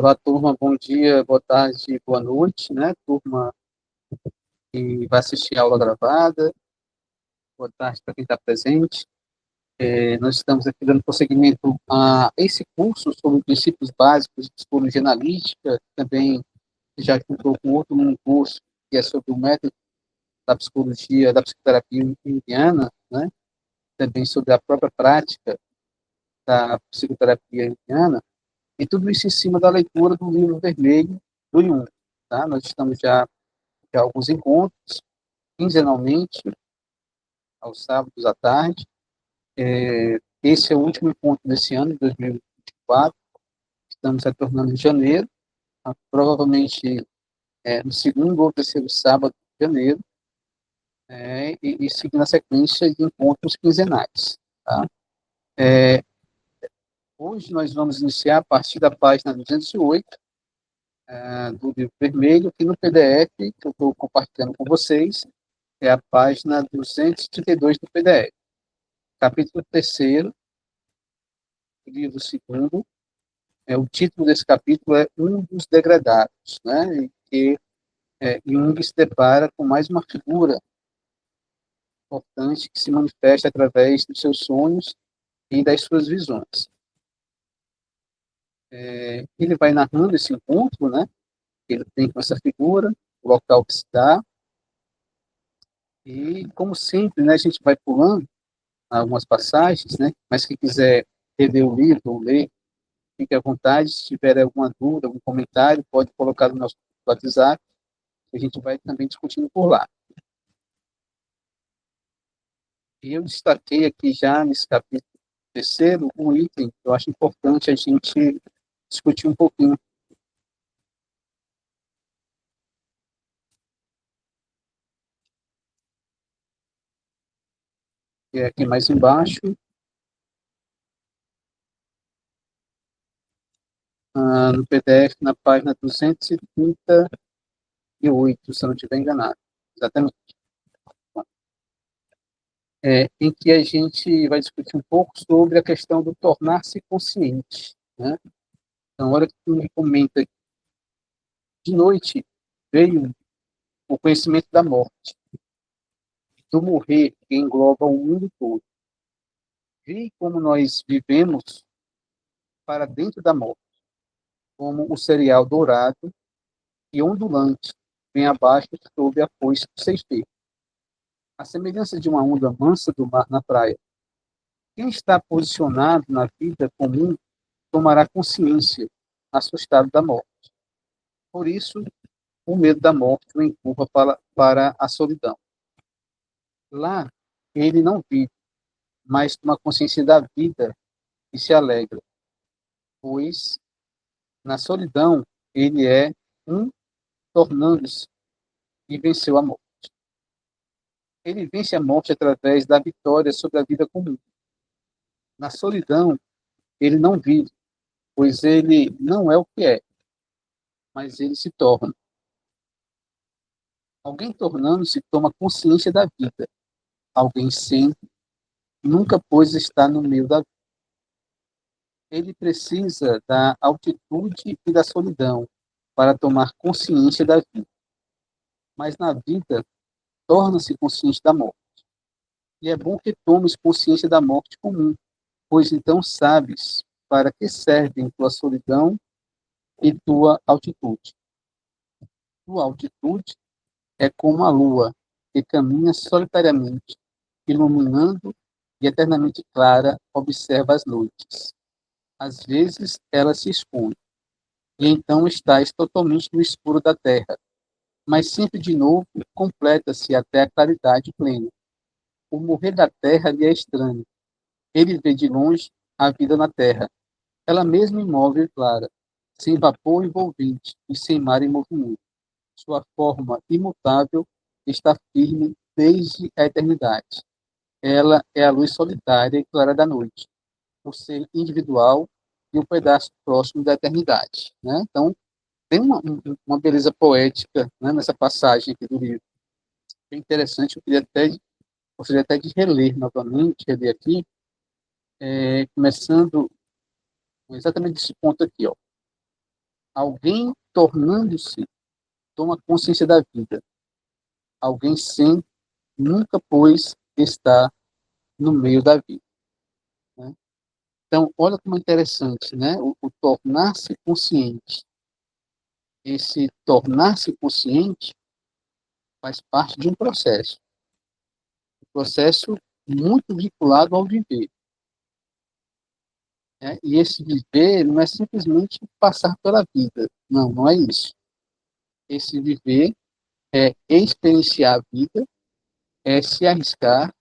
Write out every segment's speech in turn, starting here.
Olá, turma, bom dia, boa tarde, boa noite, né? Turma que vai assistir a aula gravada, boa tarde para quem está presente. Nós estamos aqui dando prosseguimento a esse curso sobre princípios básicos de psicologia analítica, também já juntou com outro num curso que é sobre o método da psicologia, da psicoterapia junguiana, né? Também sobre a própria prática da psicoterapia junguiana, e tudo isso em cima da leitura do livro vermelho do Jung, tá? Nós estamos já alguns encontros, quinzenalmente, aos sábados à tarde. Esse é o último encontro desse ano, de 2024. Estamos retornando em janeiro, provavelmente no segundo ou terceiro sábado de janeiro, e seguindo a sequência de encontros quinzenais. Tá? Hoje nós vamos iniciar a partir da página 208 do livro vermelho, que no PDF que eu estou compartilhando com vocês é a página 232 do PDF. Capítulo 3º, livro 2º, o título desse capítulo é Um dos Degradados, né? Em que Jung se depara com mais uma figura importante que se manifesta através dos seus sonhos e das suas visões. Ele vai narrando esse encontro, né? Ele tem com essa figura, o local que se dá, e, como sempre, né, a gente vai pulando algumas passagens, né? Mas quem quiser rever o livro ou ler, fique à vontade. Se tiver alguma dúvida, algum comentário, pode colocar no nosso WhatsApp, que a gente vai também discutindo por lá. E eu destaquei aqui já nesse capítulo 3º um item que eu acho importante a gente discutir um pouquinho. Que é aqui mais embaixo, no PDF, na página 238, se eu não estiver enganado. Exatamente. Em que a gente vai discutir um pouco sobre a questão do tornar-se consciente, né? Então, olha que me comenta, de noite veio o conhecimento da morte, do morrer que engloba o mundo todo. Vi como nós vivemos para dentro da morte, como o cereal dourado e ondulante vem abaixo sob a foice do ceifeiro. A semelhança de uma onda mansa do mar na praia. Quem está posicionado na vida comum tomará consciência, assustado da morte. Por isso, o medo da morte o empurra para a solidão. Lá, ele não vive, mas toma consciência da vida e se alegra, pois, na solidão, ele é um tornando-se e venceu a morte. Ele vence a morte através da vitória sobre a vida comum. Na solidão, ele não vive, pois ele não é o que é, mas ele se torna. Alguém tornando-se toma consciência da vida. Alguém sendo, nunca pôs estar no meio da vida. Ele precisa da altitude e da solidão para tomar consciência da vida. Mas na vida, torna-se consciente da morte. E é bom que tomes consciência da morte comum, pois então sabes para que servem tua solidão e tua altitude. Tua altitude é como a lua, que caminha solitariamente, iluminando e eternamente clara observa as noites. Às vezes ela se esconde, e então estás totalmente no escuro da terra, mas sempre de novo completa-se até a claridade plena. O morrer da terra lhe é estranho. Ele vê de longe a vida na terra, ela mesma imóvel e clara, sem vapor envolvente e sem mar em movimento. Sua forma imutável está firme desde a eternidade. Ela é a luz solitária e clara da noite, o ser individual e um pedaço próximo da eternidade, né? Então, tem uma beleza poética, né, nessa passagem aqui do livro. É interessante, gostaria até de reler novamente, reler aqui, começando exatamente desse ponto aqui, ó. Alguém tornando-se toma consciência da vida. Alguém sem nunca, pois, está no meio da vida. Né? Então, olha como é interessante, né? O tornar-se consciente. Esse tornar-se consciente faz parte de um processo. Um processo muito vinculado ao viver. Né? E esse viver não é simplesmente passar pela vida. Não, não é isso. Esse viver é experienciar a vida, é se arriscar,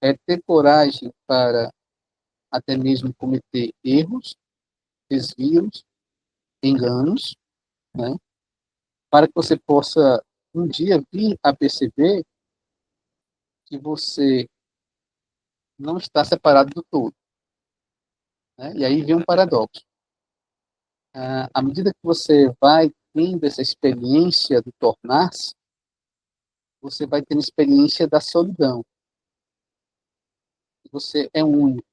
é ter coragem para até mesmo cometer erros, desvios, enganos, né? Para que você possa um dia vir a perceber que você não está separado do todo. Né? E aí vem um paradoxo. À medida que você vai tendo essa experiência do tornar-se, você vai tendo experiência da solidão. Você é único,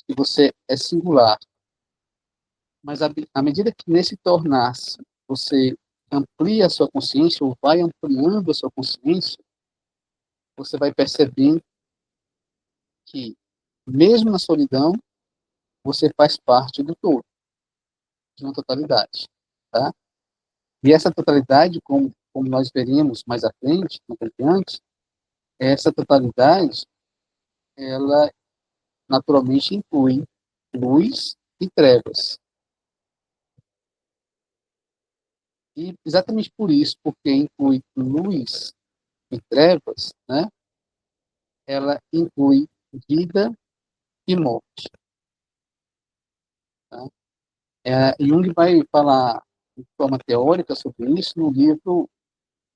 que você é singular. Mas à medida que nesse tornar-se você amplia a sua consciência, ou vai ampliando a sua consciência, você vai percebendo que, mesmo na solidão, você faz parte do todo, de uma totalidade. Tá? E essa totalidade, como nós veremos mais à frente, no adiante, essa totalidade, ela naturalmente inclui luz e trevas. E exatamente por isso, porque inclui luz e trevas, né, ela inclui vida e morte. Tá? Jung vai falar de forma teórica sobre isso no livro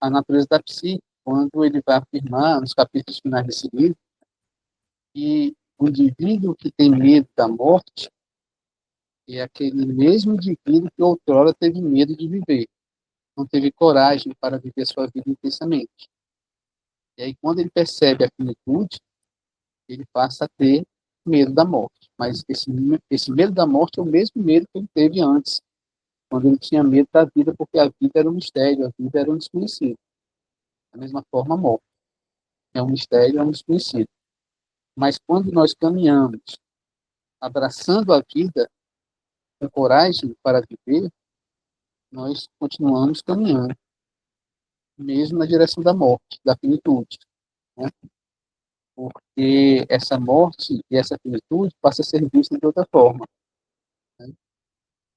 A Natureza da Psique, quando ele vai afirmar, nos capítulos finais desse livro, que o indivíduo que tem medo da morte é aquele mesmo indivíduo que outrora teve medo de viver, não teve coragem para viver sua vida intensamente. E aí, quando ele percebe a finitude, ele passa a ter medo da morte. Mas esse medo da morte é o mesmo medo que ele teve antes, quando ele tinha medo da vida, porque a vida era um mistério, a vida era um desconhecido. Da mesma forma, a morte é um mistério, é um desconhecido. Mas quando nós caminhamos, abraçando a vida, com coragem para viver, nós continuamos caminhando, mesmo na direção da morte, da finitude. Né? Porque essa morte e essa finitude passa a ser vista de outra forma. Né?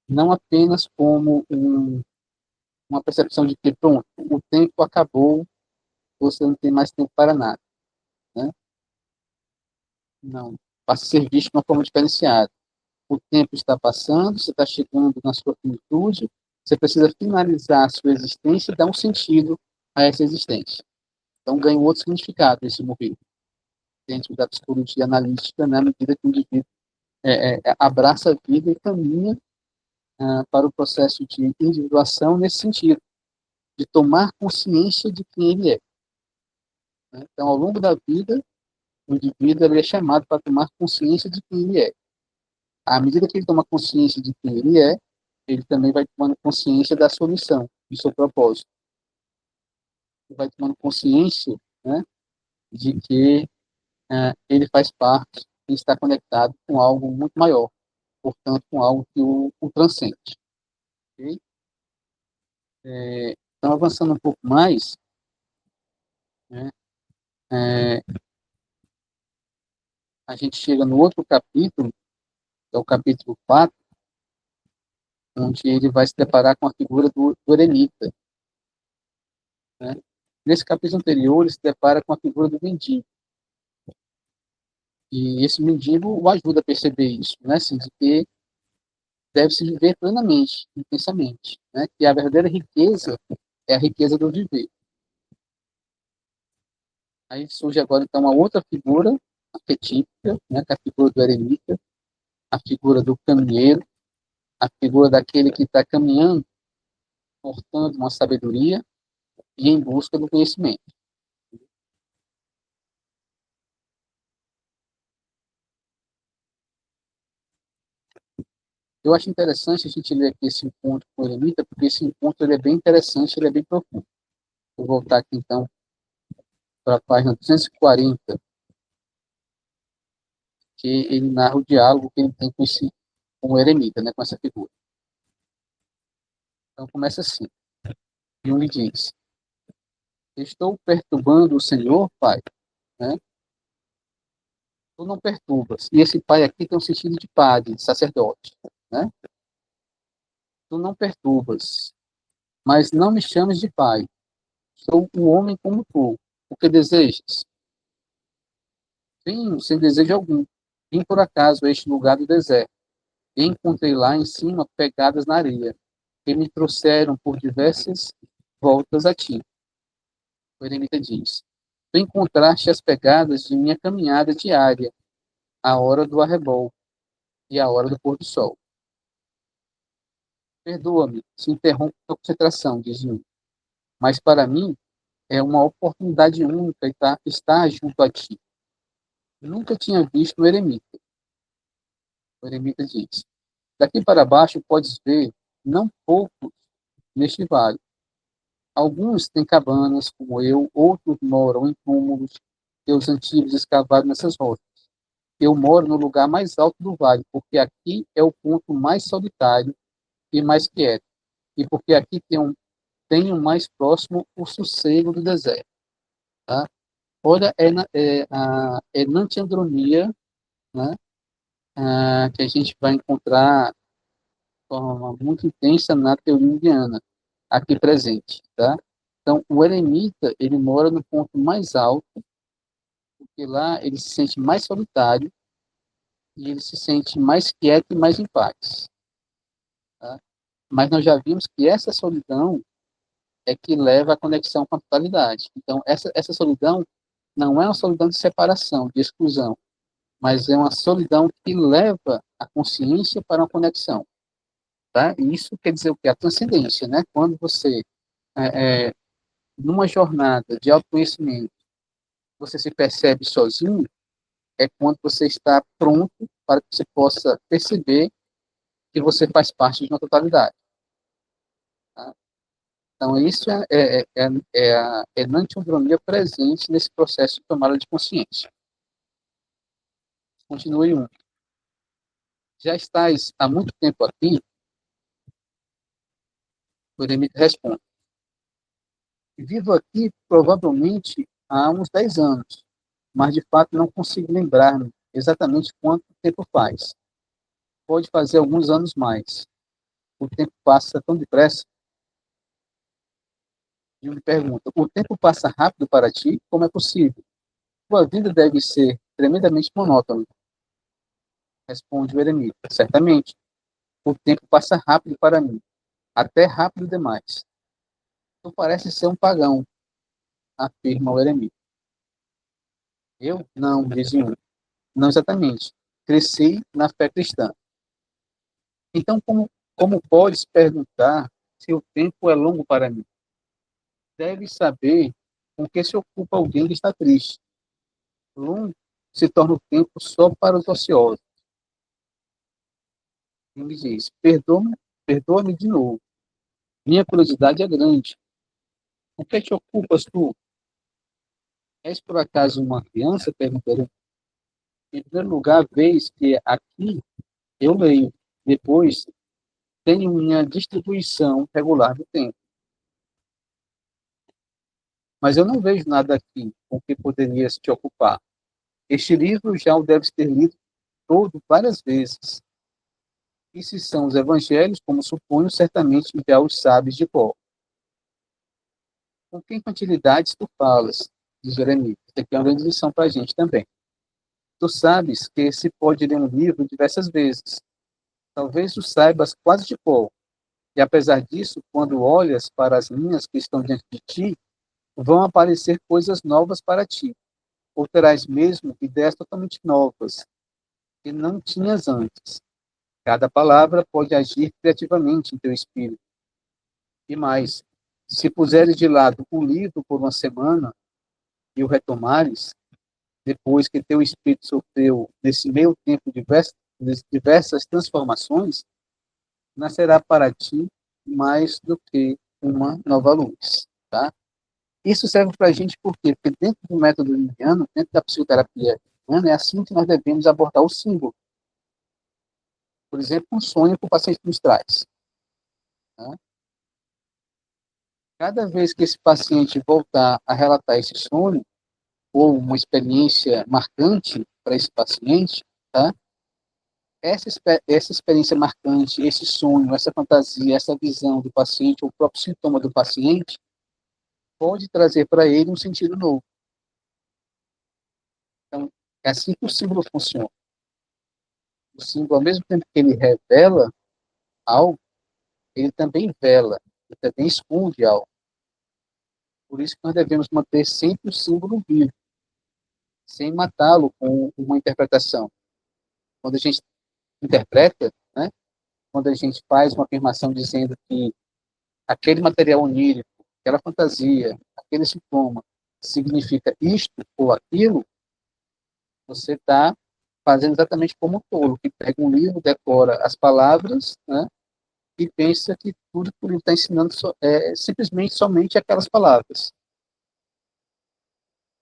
Não apenas como uma percepção de que, pronto, o tempo acabou, você não tem mais tempo para nada. Né? Não. Passa a ser visto de uma forma diferenciada. O tempo está passando, você está chegando na sua finitude, você precisa finalizar a sua existência e dar um sentido a essa existência. Então, ganha um outro significado esse morrer, dentro da psicologia analítica, né, à medida que o indivíduo abraça a vida e caminha para o processo de individuação nesse sentido, de tomar consciência de quem ele é. Né? Então, ao longo da vida, o indivíduo ele é chamado para tomar consciência de quem ele é. À medida que ele toma consciência de quem ele também vai tomando consciência da sua missão, do seu propósito. Ele vai tomando consciência, né, de que ele faz parte e está conectado com algo muito maior, portanto, com algo que o transcende. Okay? Então, avançando um pouco mais, né, é, a gente chega no outro capítulo, que é o capítulo 4, onde ele vai se deparar com a figura do eremita. Né? Nesse capítulo anterior, ele se depara com a figura do mendigo. E esse mendigo o ajuda a perceber isso, né? Assim, de que deve se viver plenamente, intensamente, né? Que a verdadeira riqueza é a riqueza do viver. Aí surge agora, então, uma outra figura arquetípica, né? Que é a figura do eremita, a figura do caminheiro, a figura daquele que está caminhando, portando uma sabedoria e em busca do conhecimento. Eu acho interessante a gente ler aqui esse encontro com o eremita, porque esse encontro ele é bem interessante, ele é bem profundo. Vou voltar aqui, então, para a página 240, que ele narra o diálogo que ele tem com o eremita, né, com essa figura. Então, começa assim. Jung lhe diz: estou perturbando o Senhor, Pai? Né? Tu não perturbas. E esse pai aqui tem um sentido de padre, de sacerdote. Né? Tu não perturbas, mas não me chames de pai. Sou um homem como tu. O que desejas? Vim sem desejo algum. Vim por acaso a este lugar do deserto. E encontrei lá em cima pegadas na areia, que me trouxeram por diversas voltas a ti. O eremita diz: tu encontraste as pegadas de minha caminhada diária, a hora do arrebol e a hora do pôr do sol. Perdoa-me se interrompo a concentração, diz um, mas para mim é uma oportunidade única estar junto a ti. Nunca tinha visto o eremita. O eremita diz: daqui para baixo podes ver não poucos neste vale. Alguns têm cabanas, como eu, outros moram em túmulos, teus antigos escavados nessas rochas. Eu moro no lugar mais alto do vale, porque aqui é o ponto mais solitário e mais quieto, e porque aqui tenho mais próximo o sossego do deserto. Tá? Olha, a enantiandronia, né, que a gente vai encontrar de forma muito intensa na teoria indiana, aqui presente. Tá? Então, o eremita, ele mora no ponto mais alto, porque lá ele se sente mais solitário e ele se sente mais quieto e mais em paz. Tá? Mas nós já vimos que essa solidão é que leva à conexão com a totalidade. Então, essa solidão não é uma solidão de separação, de exclusão, mas é uma solidão que leva a consciência para uma conexão. Tá? E isso quer dizer o quê? A transcendência, né? Quando você, numa jornada de autoconhecimento, você se percebe sozinho, é quando você está pronto para que você possa perceber que você faz parte de uma totalidade. Tá? Então, isso é a enantiodromia presente nesse processo de tomada de consciência. Continue um. Já estás há muito tempo aqui? O eremita responde: vivo aqui provavelmente há uns 10 anos, mas de fato não consigo lembrar-me exatamente quanto tempo faz. Pode fazer alguns anos mais. O tempo passa tão depressa. E me pergunta: o tempo passa rápido para ti? Como é possível? Tua vida deve ser tremendamente monótona. Responde o eremita: certamente. O tempo passa rápido para mim, até rápido demais. Tu pareces ser um pagão, afirma o eremita. Eu? Não, diz um. Não exatamente. Cresci na fé cristã. Então, como podes perguntar se o tempo é longo para mim? Deves saber com que se ocupa alguém que está triste. Longo se torna o tempo só para os ociosos. Ele diz: perdoa-me de novo. Minha curiosidade é grande. O que te ocupas tu? És por acaso uma criança? Perguntou. Em primeiro lugar, vês que aqui eu leio. Depois, tenho minha distribuição regular do tempo. Mas eu não vejo nada aqui com que poderias te ocupar. Este livro já o deves ter lido todo várias vezes. E se são os evangelhos, como suponho, certamente já os sabes de cor. Com que infantilidades tu falas? Diz Jeremias. Isso aqui é uma grande lição para a gente também. Tu sabes que se pode ler um livro diversas vezes. Talvez o saibas quase de cor. E apesar disso, quando olhas para as linhas que estão diante de ti, vão aparecer coisas novas para ti. Ou terás mesmo ideias totalmente novas, que não tinhas antes. Cada palavra pode agir criativamente em teu espírito. E mais, se puseres de lado o livro por uma semana e o retomares, depois que teu espírito sofreu, nesse meio tempo, diversas transformações, nascerá para ti mais do que uma nova luz, tá? Isso serve para a gente por quê? Porque dentro do método junguiano, dentro da psicoterapia junguiana, é assim que nós devemos abordar o símbolo. Por exemplo, um sonho que o paciente nos traz. Tá? Cada vez que esse paciente voltar a relatar esse sonho, ou uma experiência marcante para esse paciente, tá? Essa experiência marcante, esse sonho, essa fantasia, essa visão do paciente, ou o próprio sintoma do paciente, pode trazer para ele um sentido novo. Então, é assim que o símbolo funciona. O símbolo, ao mesmo tempo que ele revela algo, ele também vela, ele também esconde algo. Por isso que nós devemos manter sempre o símbolo vivo, sem matá-lo com uma interpretação. Quando a gente interpreta, né, quando a gente faz uma afirmação dizendo que aquele material onírico, aquela fantasia, aquele sintoma significa isto ou aquilo, você está fazendo exatamente como um tolo, que pega um livro, decora as palavras, né, e pensa que tudo que ele está ensinando é simplesmente somente aquelas palavras.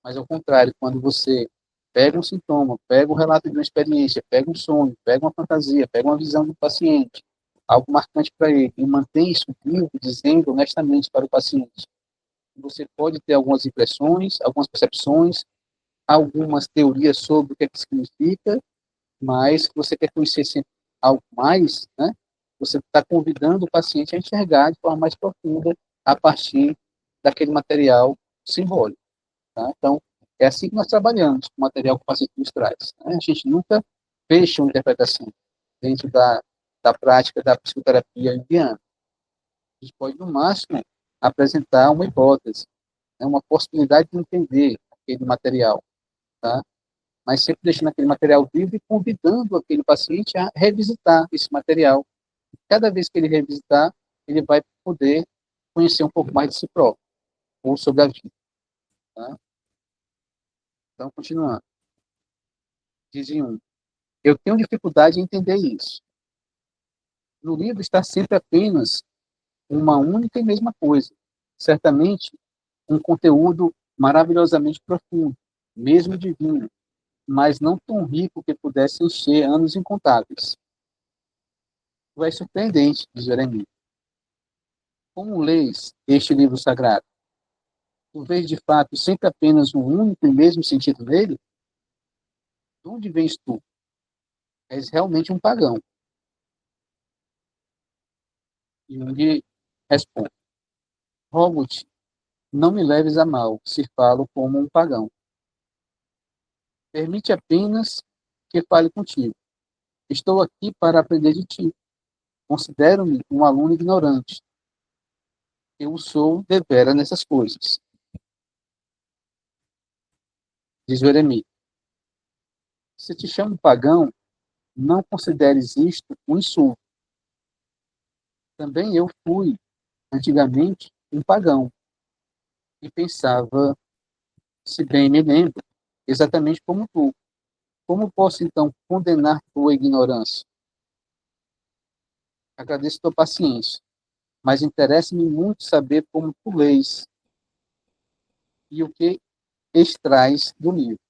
Mas, ao contrário, quando você pega um sintoma, pega um relato de uma experiência, pega um sonho, pega uma fantasia, pega uma visão do paciente, algo marcante para ele, e mantém isso vivo, dizendo honestamente para o paciente, você pode ter algumas impressões, algumas percepções, algumas teorias sobre o que é que significa, mas você quer conhecer sempre algo mais, né? Você está convidando o paciente a enxergar de forma mais profunda a partir daquele material simbólico. Tá? Então, é assim que nós trabalhamos com o material que o paciente nos traz. Né? A gente nunca fecha uma interpretação dentro da prática da psicoterapia indiana. A gente pode, no máximo, apresentar uma hipótese, né? Uma possibilidade de entender aquele material, tá? Mas sempre deixando aquele material vivo e convidando aquele paciente a revisitar esse material. Cada vez que ele revisitar, ele vai poder conhecer um pouco mais de si próprio, ou sobre a vida. Tá? Então, continuando. Dizem um, eu tenho dificuldade em entender isso. No livro está sempre apenas uma única e mesma coisa. Certamente, um conteúdo maravilhosamente profundo, mesmo divino, mas não tão rico que pudesse encher anos incontáveis. Tu és surpreendente, diz Jeremias. Como leis este livro sagrado? Tu vês de fato sempre apenas um único e mesmo sentido nele? De onde vens tu? És realmente um pagão. E Jung responde, rogo-te, não me leves a mal, se falo como um pagão. Permite apenas que fale contigo. Estou aqui para aprender de ti. Considero-me um aluno ignorante. Eu sou devera nessas coisas. Diz Jeremias. Se te chamo pagão, não consideres isto um insulto. Também eu fui, antigamente, um pagão. E pensava, se bem me lembro, exatamente como tu. Como posso, então, condenar tua ignorância? Agradeço tua paciência, mas interessa-me muito saber como tu lês e o que extrais do livro.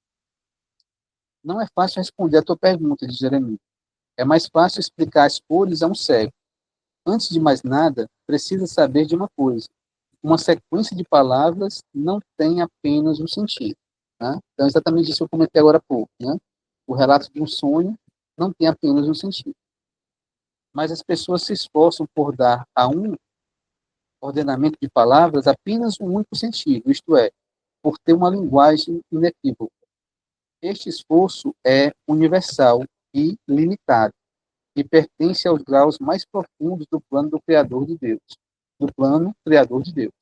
Não é fácil responder a tua pergunta, diz Jeremias. É mais fácil explicar as cores a um cego. Antes de mais nada, precisa saber de uma coisa. Uma sequência de palavras não tem apenas um sentido. Né? Então, exatamente isso que eu comentei agora há pouco. Né? O relato de um sonho não tem apenas um sentido. Mas as pessoas se esforçam por dar a um ordenamento de palavras apenas um único sentido, isto é, por ter uma linguagem inequívoca. Este esforço é universal e limitado, e pertence aos graus mais profundos do plano do Criador de Deus, do plano Criador de Deus.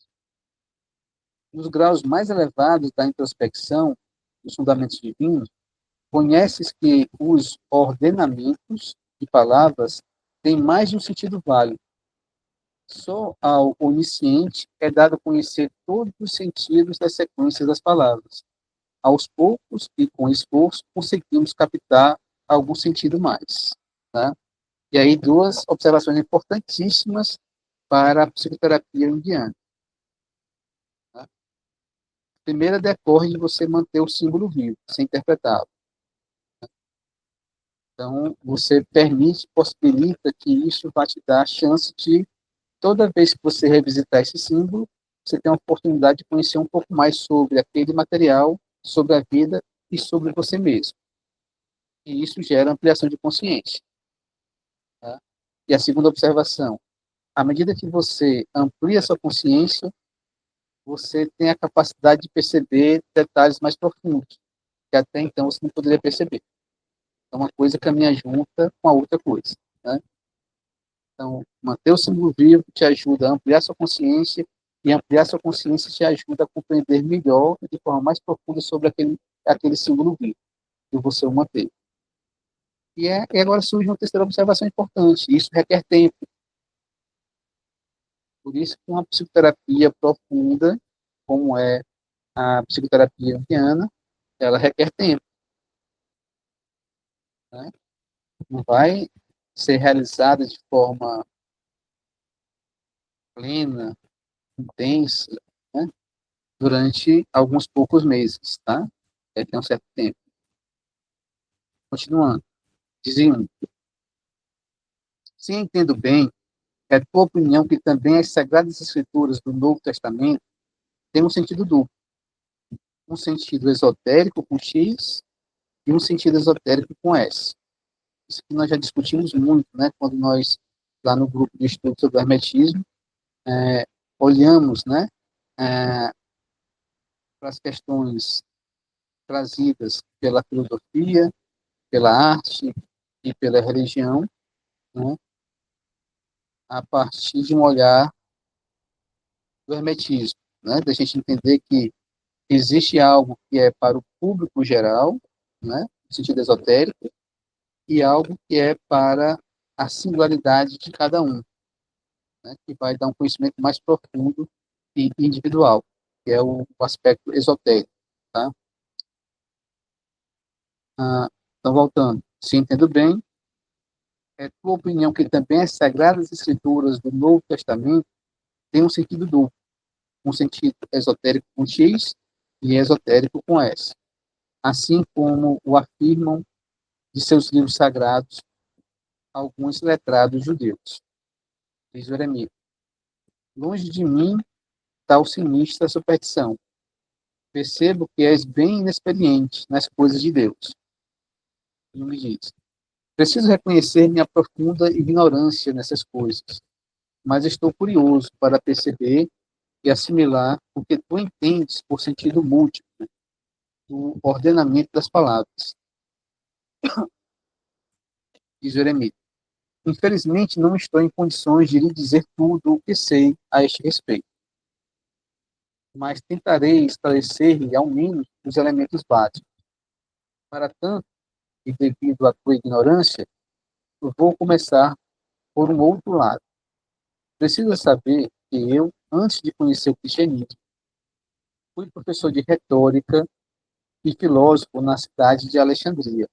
Nos graus mais elevados da introspecção, dos fundamentos divinos, conheces que os ordenamentos de palavras têm mais de um sentido válido. Só ao onisciente é dado conhecer todos os sentidos das sequências das palavras. Aos poucos e com esforço, conseguimos captar algum sentido mais. Tá? E aí, duas observações importantíssimas para a psicoterapia junguiana. Tá? A primeira decorre de você manter o símbolo vivo, sem interpretá-lo. Então, você permite, possibilita que isso vai te dar a chance de, toda vez que você revisitar esse símbolo, você tem a oportunidade de conhecer um pouco mais sobre aquele material, sobre a vida e sobre você mesmo. E isso gera ampliação de consciência. Tá? E a segunda observação, à medida que você amplia sua consciência, você tem a capacidade de perceber detalhes mais profundos, que até então você não poderia perceber. Então, uma coisa caminha junta com a outra coisa. Né? Então, manter o símbolo vivo te ajuda a ampliar sua consciência, e ampliar sua consciência te ajuda a compreender melhor e de forma mais profunda sobre aquele símbolo vivo que você o manteve. E agora surge uma terceira observação importante. Isso requer tempo. Por isso que uma psicoterapia profunda, como é a psicoterapia junguiana, ela requer tempo. Né? Não vai ser realizada de forma plena, intensa, né? Durante alguns poucos meses, tá? Tem um certo tempo. Continuando. Diziam, se entendo bem, é tua opinião que também as Sagradas Escrituras do Novo Testamento têm um sentido duplo. Um sentido esotérico com X e um sentido esotérico com S. Isso que nós já discutimos muito, né? Quando nós, lá no grupo de estudo sobre o hermetismo, olhamos, né? Para as questões trazidas pela filosofia, pela arte e pela religião, né? A partir de um olhar do hermetismo, né? Da gente entender que existe algo que é para o público geral, né? No sentido esotérico, e algo que é para a singularidade de cada um, né? Que vai dar um conhecimento mais profundo e individual, que é o aspecto esotérico, tá? Então, voltando, se entendo bem, é tua opinião que também as Sagradas Escrituras do Novo Testamento têm um sentido duplo, um sentido esotérico com X e esotérico com S, assim como o afirmam de seus livros sagrados alguns letrados judeus. Diz o eremita, longe de mim tal sinistra superstição. Percebo que és bem inexperiente nas coisas de Deus. Ele me diz, preciso reconhecer minha profunda ignorância nessas coisas, mas estou curioso para perceber e assimilar o que tu entendes por sentido múltiplo do ordenamento das palavras. Diz o eremita, infelizmente não estou em condições de lhe dizer tudo o que sei a este respeito, mas tentarei esclarecer-lhe ao menos os elementos básicos. Para tanto, e devido à tua ignorância, eu vou começar por um outro lado. Precisa saber que eu, antes de conhecer o cristianismo, fui professor de retórica e filósofo na cidade de Alexandria.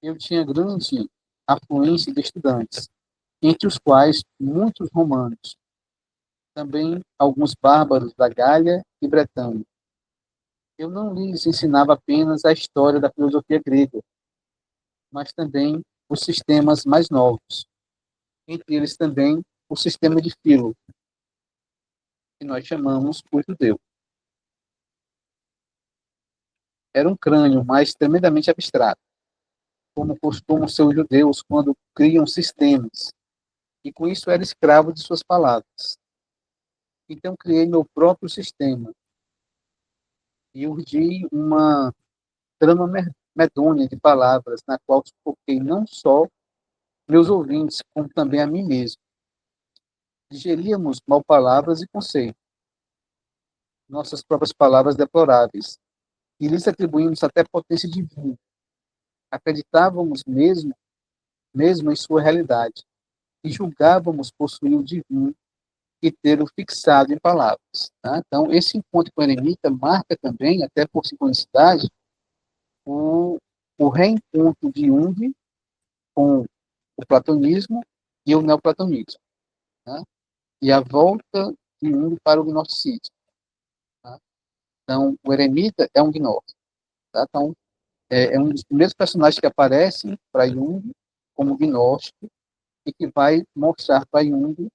Eu tinha grande afluência de estudantes, entre os quais muitos romanos, também alguns bárbaros da Gália e Bretanha. Eu não lhes ensinava apenas a história da filosofia grega, mas também os sistemas mais novos, entre eles também o sistema de Filo, que nós chamamos o judeu. Era um crânio, mas tremendamente abstrato, como costumam ser os judeus quando criam sistemas, e com isso era escravo de suas palavras. Então criei meu próprio sistema e urdi uma trama medonha de palavras, na qual sufoquei não só meus ouvintes, como também a mim mesmo. Digeríamos mal palavras e conceitos, nossas próprias palavras deploráveis, e lhes atribuímos até potência divina. Acreditávamos mesmo em sua realidade, e julgávamos possuir o divino e tê-lo fixado em palavras. Tá? Então, esse encontro com o eremita marca também, até por sincronicidade, o reencontro de Jung com o platonismo e o neoplatonismo, né? E a volta de Jung para o gnosticismo. Tá? Então, o eremita é um gnóstico. Tá? Então, é um dos primeiros personagens que aparecem para Jung como gnóstico e que vai mostrar para Jung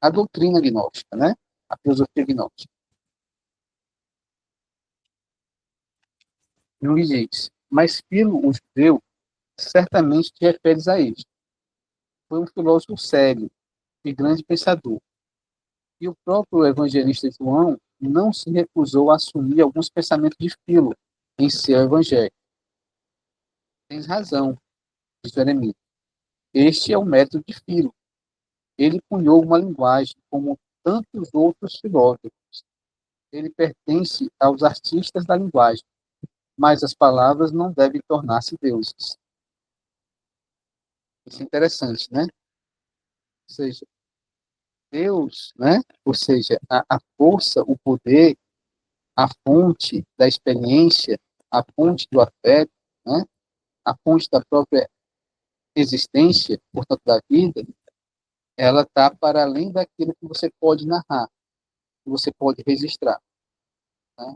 a doutrina gnóstica, né? A filosofia gnóstica. Jung diz, mas Philo, o judeu, certamente te referes a este. Foi um filósofo sério e grande pensador. E o próprio evangelista João não se recusou a assumir alguns pensamentos de Philo em seu evangelho. Tens razão, diz o eremita. Este é o método de Philo. Ele cunhou uma linguagem como tantos outros filósofos. Ele pertence aos artistas da linguagem, mas as palavras não devem tornar-se deuses. Isso é interessante, né? Ou seja, Deus, né? Ou seja, a força, o poder, a fonte da experiência, a fonte do afeto, né? A fonte da própria existência, portanto, da vida, ela está para além daquilo que você pode narrar, que você pode registrar. Né?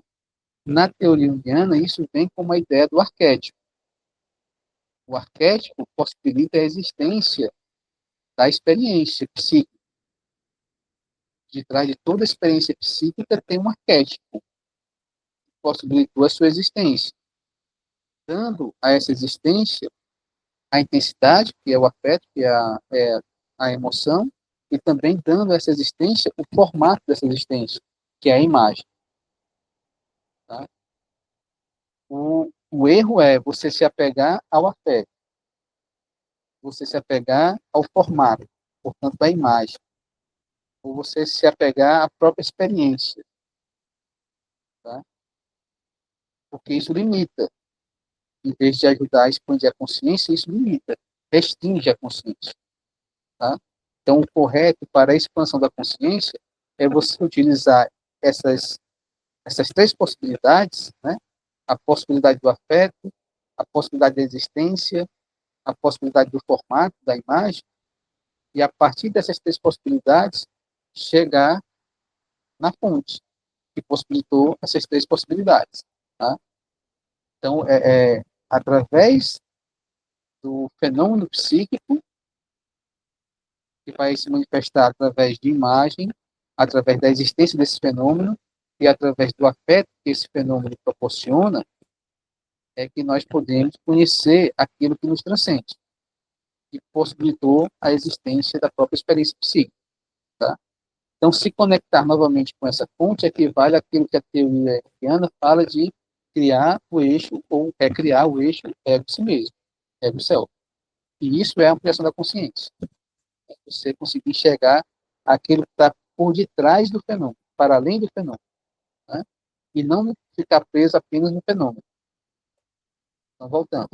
Na teoria junguiana, isso vem como a ideia do arquétipo. O arquétipo possibilita a existência da experiência psíquica. De trás de toda experiência psíquica tem um arquétipo que possibilitou a sua existência, dando a essa existência a intensidade, que é o afeto, que é a emoção, e também dando a essa existência o formato dessa existência, que é a imagem. Tá? O erro é você se apegar ao afeto, você se apegar ao formato, portanto, à imagem, ou você se apegar à própria experiência, tá? Porque isso limita. Em vez de ajudar a expandir a consciência, isso limita, restringe a consciência. Tá? Então, o correto para a expansão da consciência é você utilizar essas três possibilidades, né? A possibilidade do afeto, a possibilidade da existência, a possibilidade do formato, da imagem, e a partir dessas três possibilidades, chegar na fonte, que possibilitou essas três possibilidades. Tá? Então, através do fenômeno psíquico, que vai se manifestar através de imagem, através da existência desse fenômeno, e através do afeto que esse fenômeno proporciona, é que nós podemos conhecer aquilo que nos transcende, que possibilitou a existência da própria experiência psíquica. Tá? Então, se conectar novamente com essa fonte equivale àquilo que a teoria hegeliana fala de criar o eixo, ou recriar o eixo ego-si mesmo, ego-self. E isso é a ampliação da consciência. É você conseguir enxergar aquilo que está por detrás do fenômeno, para além do fenômeno. Né? E não ficar preso apenas no fenômeno. Então, voltando.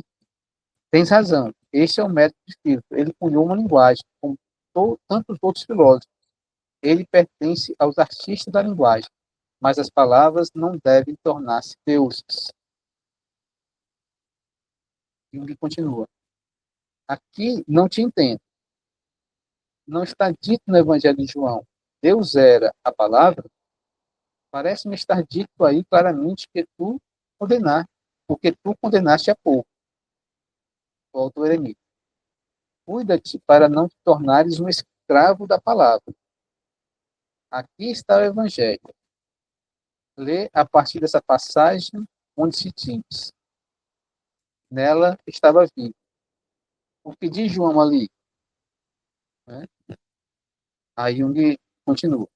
Tens razão. Esse é o método de Philo. Ele cunhou uma linguagem, como tantos outros filósofos. Ele pertence aos artistas da linguagem, mas as palavras não devem tornar-se deuses. Jung continua. Aqui não te entendo. Não está dito no Evangelho de João. Deus era a palavra? Parece-me estar dito aí claramente que tu condenaste, porque tu condenaste a pouco. Volta o eremita. Cuida-te para não te tornares um escravo da palavra. Aqui está o Evangelho. Lê a partir dessa passagem onde se diz. Nela estava vivo. O que diz João ali? Né? Aí Jung continua.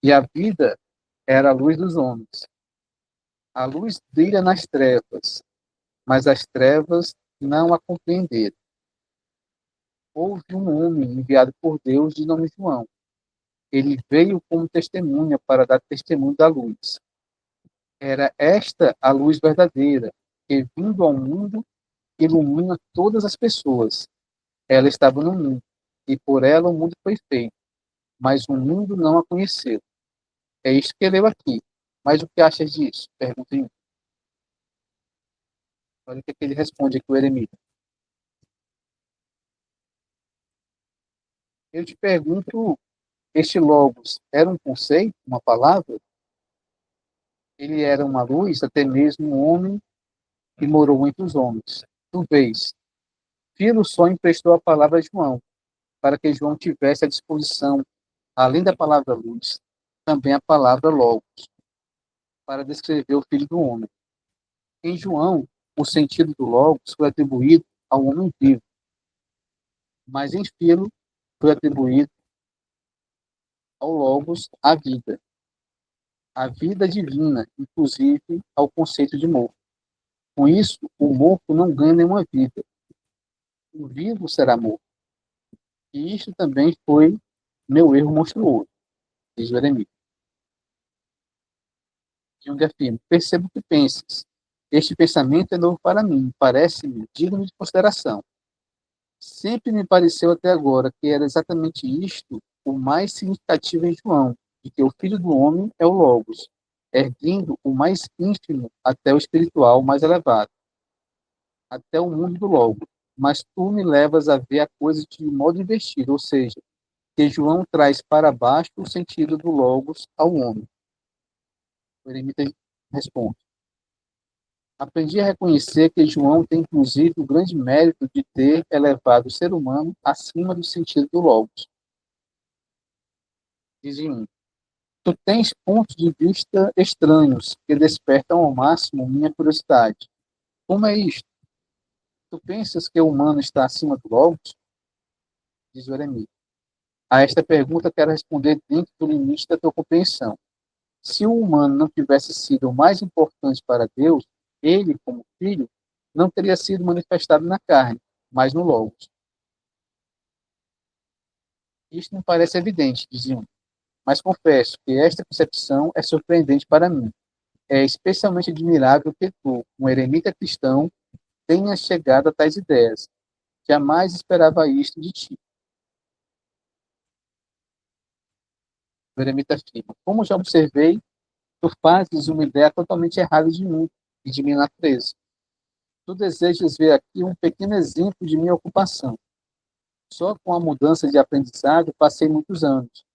E a vida era a luz dos homens. A luz brilha nas trevas, mas as trevas não a compreenderam. Houve um homem enviado por Deus de nome João. Ele veio como testemunha para dar testemunho da luz. Era esta a luz verdadeira, que, vindo ao mundo, ilumina todas as pessoas. Ela estava no mundo, e por ela o mundo foi feito, mas o mundo não a conheceu. É isso que leu aqui. Mas o que achas disso? Perguntei. Olha o que ele responde aqui, o eremita. Eu te pergunto, este logos era um conceito, uma palavra? Ele era uma luz, até mesmo um homem que morou entre os homens. Tu vês, Filo só emprestou a palavra a João, para que João tivesse à disposição, além da palavra luz, também a palavra logos, para descrever o Filho do Homem. Em João, o sentido do logos foi atribuído ao homem vivo, mas em Filo foi atribuído ao logos a vida divina, inclusive ao conceito de morto. Com isso, o morto não ganha nenhuma vida. O vivo será morto. E isto também foi meu erro monstruoso, diz Jeremias. Jung afirma, percebo o que pensas. Este pensamento é novo para mim, parece-me digno de consideração. Sempre me pareceu até agora que era exatamente isto o mais significativo em João, de que o Filho do Homem é o Logos, erguendo o mais ínfimo até o espiritual mais elevado, até o mundo do Logos. Mas tu me levas a ver a coisa de modo invertido, ou seja, que João traz para baixo o sentido do Logos ao homem. O eremita responde. Aprendi a reconhecer que João tem, inclusive, o grande mérito de ter elevado o ser humano acima do sentido do Logos. Diz um, tu tens pontos de vista estranhos que despertam ao máximo minha curiosidade. Como é isto? Tu pensas que o humano está acima do Logos? Diz o eremita. A esta pergunta quero responder dentro do limite da tua compreensão. Se o humano não tivesse sido o mais importante para Deus, ele, como filho, não teria sido manifestado na carne, mas no Logos. Isto me parece evidente, diziam, mas confesso que esta concepção é surpreendente para mim. É especialmente admirável que tu, um eremita cristão, tenhas chegado a tais ideias. Jamais esperava isto de ti. O eremita afirma, como já observei, tu fazes uma ideia totalmente errada de mim e de minha natureza. Tu desejas ver aqui um pequeno exemplo de minha ocupação. Só com a mudança de aprendizado passei muitos anos.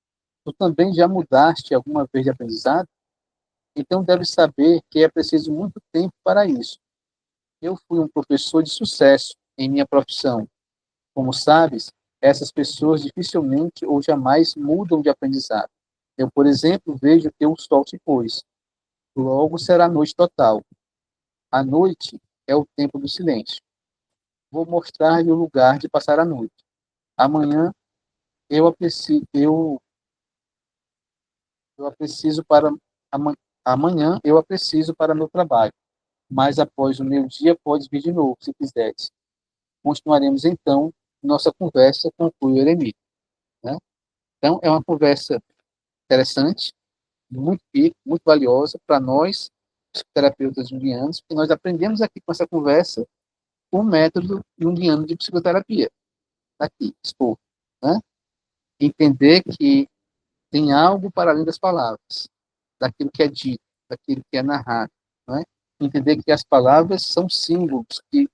Tu também já mudaste alguma vez de aprendizado? Então deve saber que é preciso muito tempo para isso. Eu fui um professor de sucesso em minha profissão. Como sabes, essas pessoas dificilmente ou jamais mudam de aprendizado. Eu, por exemplo, vejo que o sol se pôs. Logo será noite total. A noite é o tempo do silêncio. Vou mostrar-lhe o lugar de passar a noite. Amanhã eu a preciso, eu a preciso para amanhã eu a preciso para meu trabalho. Mas após o meio-dia pode vir de novo, se quiseres. Continuaremos então nossa conversa com o eremita, né? Então é uma conversa interessante, muito rica, muito valiosa para nós, psicoterapeutas junguianos, porque nós aprendemos aqui com essa conversa o método junguiano de psicoterapia, aqui, exposto, né? Entender que tem algo para além das palavras, daquilo que é dito, daquilo que é narrado, né? Entender que as palavras são símbolos que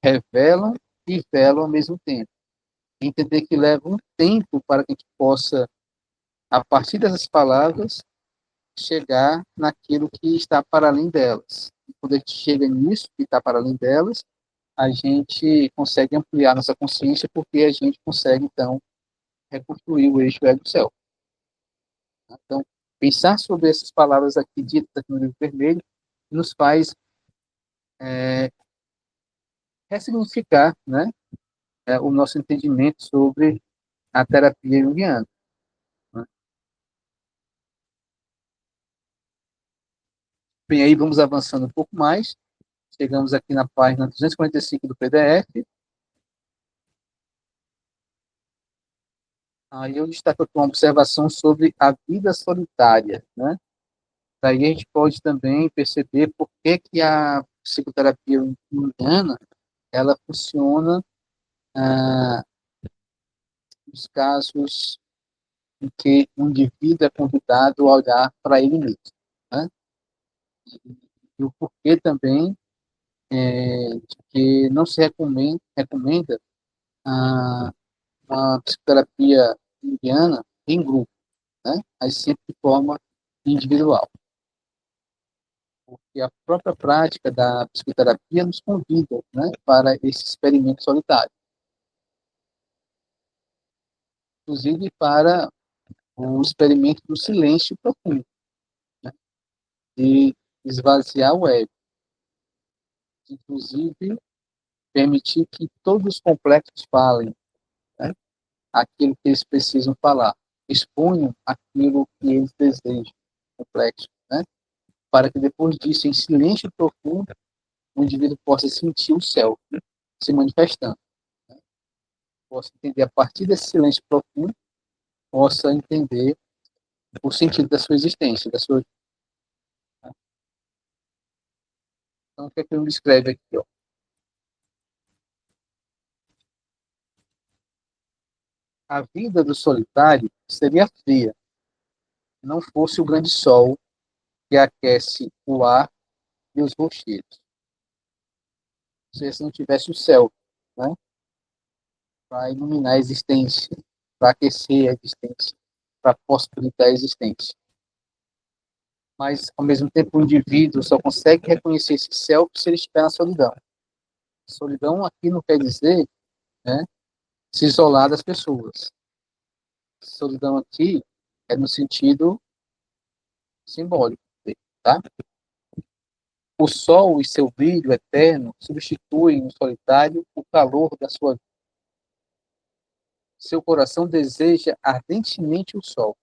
revelam e velam ao mesmo tempo. Entender que leva um tempo para que a gente possa, a partir dessas palavras, chegar naquilo que está para além delas. E quando a gente chega nisso, que está para além delas, a gente consegue ampliar nossa consciência, porque a gente consegue, então, reconstruir o eixo ego-céu. Então, pensar sobre essas palavras aqui ditas aqui no livro vermelho nos faz ressignificar, né, o nosso entendimento sobre a terapia junguiana. Né? Bem, aí vamos avançando um pouco mais. Chegamos aqui na página 245 do PDF. Aí eu destaco aqui uma observação sobre a vida solitária, né? Daí a gente pode também perceber por que que a psicoterapia junguiana ela funciona nos casos em que um indivíduo é convidado a olhar para ele mesmo, né? E o porquê também de que não se recomenda a, uma psicoterapia junguiana em grupo, né? Mas sempre de forma individual. Porque a própria prática da psicoterapia nos convida, né, para esse experimento solitário. Inclusive para o experimento do silêncio profundo, né, de esvaziar o ego, inclusive permitir que todos os complexos falem, né, aquilo que eles precisam falar, exponham aquilo que eles desejam, complexo, né, para que depois disso, em silêncio profundo, o indivíduo possa sentir o céu se manifestando. Né? Possa entender, a partir desse silêncio profundo, possa entender o sentido da sua existência, da sua. Então, o que é que ele descreve aqui? Ó? A vida do solitário seria fria, se não fosse o grande sol que aquece o ar e os rochedos. Se não tivesse o céu, né, para iluminar a existência, para aquecer a existência, para possibilitar a existência. Mas, ao mesmo tempo, o indivíduo só consegue reconhecer esse céu se ele estiver na solidão. Solidão aqui não quer dizer, né, se isolar das pessoas. Solidão aqui é no sentido simbólico, tá? O sol e seu brilho eterno substituem no solitário o calor da sua vida. Seu coração deseja ardentemente o sol.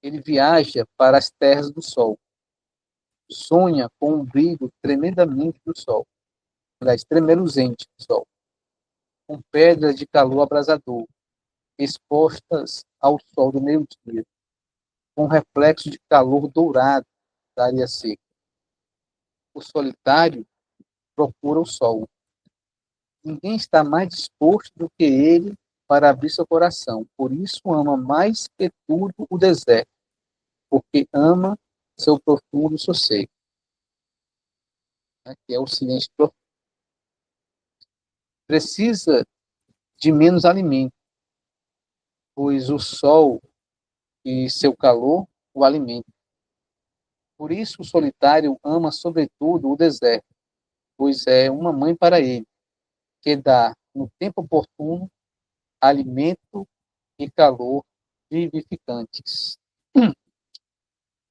Ele viaja para as terras do sol. Sonha com o brilho tremendamente do sol. Aliás, tremeluzente do sol. Com pedras de calor abrasador, expostas ao sol do meio-dia, com reflexo de calor dourado da areia seca. O solitário procura o sol. Ninguém está mais disposto do que ele para abrir seu coração. Por isso ama mais que tudo o deserto, porque ama seu profundo sossego, né, que é o silêncio profundo. Precisa de menos alimento, pois o sol e seu calor o alimentam. Por isso o solitário ama sobretudo o deserto, pois é uma mãe para ele, que dá, no tempo oportuno, alimento e calor vivificantes.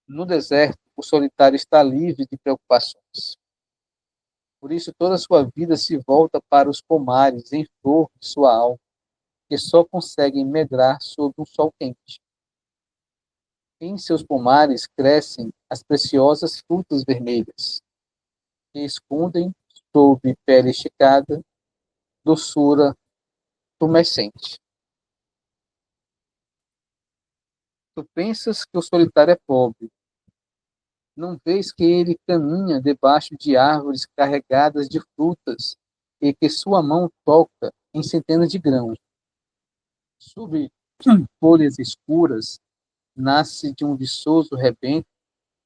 No deserto, o solitário está livre de preocupações. Por isso, toda a sua vida se volta para os pomares em flor de sua alma, que só conseguem medrar sob um sol quente. Em seus pomares crescem as preciosas frutas vermelhas, que escondem, sob pele esticada, doçura tumescente. Tu pensas que o solitário é pobre. Não vês que ele caminha debaixo de árvores carregadas de frutas e que sua mão toca em centenas de grãos. Sob folhas escuras, nasce de um viçoso rebento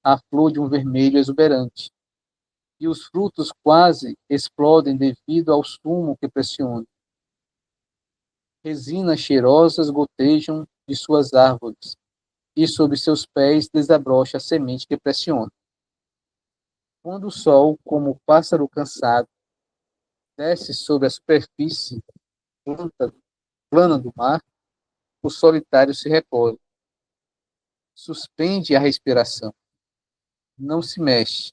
a flor de um vermelho exuberante, e os frutos quase explodem devido ao sumo que pressiona. Resinas cheirosas gotejam de suas árvores, e sob seus pés desabrocha a semente que pressiona. Quando o sol, como o pássaro cansado, desce sobre a superfície plana do mar, o solitário se recolhe, suspende a respiração, não se mexe,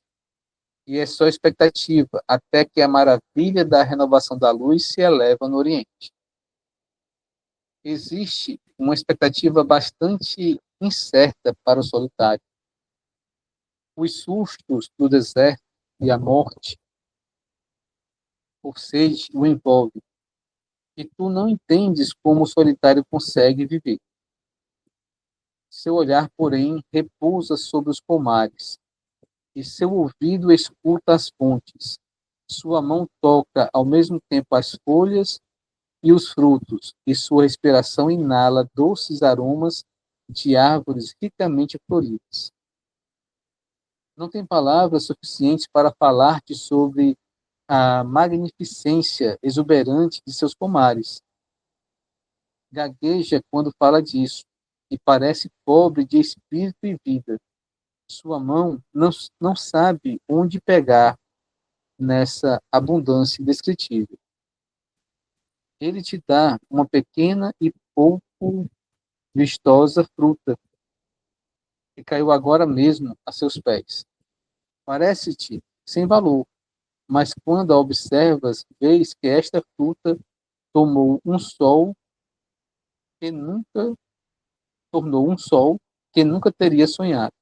e é só expectativa até que a maravilha da renovação da luz se eleva no Oriente. Existe uma expectativa bastante incerta para o solitário. Os sustos do deserto e a morte por sede o envolvem, e tu não entendes como o solitário consegue viver. Seu olhar, porém, repousa sobre os pomares, e seu ouvido escuta as fontes. Sua mão toca ao mesmo tempo as folhas e os frutos, e sua respiração inala doces aromas de árvores ricamente floridas. Não tem palavras suficientes para falar-te sobre a magnificência exuberante de seus pomares. Gagueja quando fala disso, e parece pobre de espírito e vida. Sua mão não sabe onde pegar nessa abundância indescritível. Ele te dá uma pequena e pouco vistosa fruta, que caiu agora mesmo a seus pés. Parece-te sem valor, mas quando a observas, vês que esta fruta tomou um sol que nunca tornou um sol que nunca teria sonhado.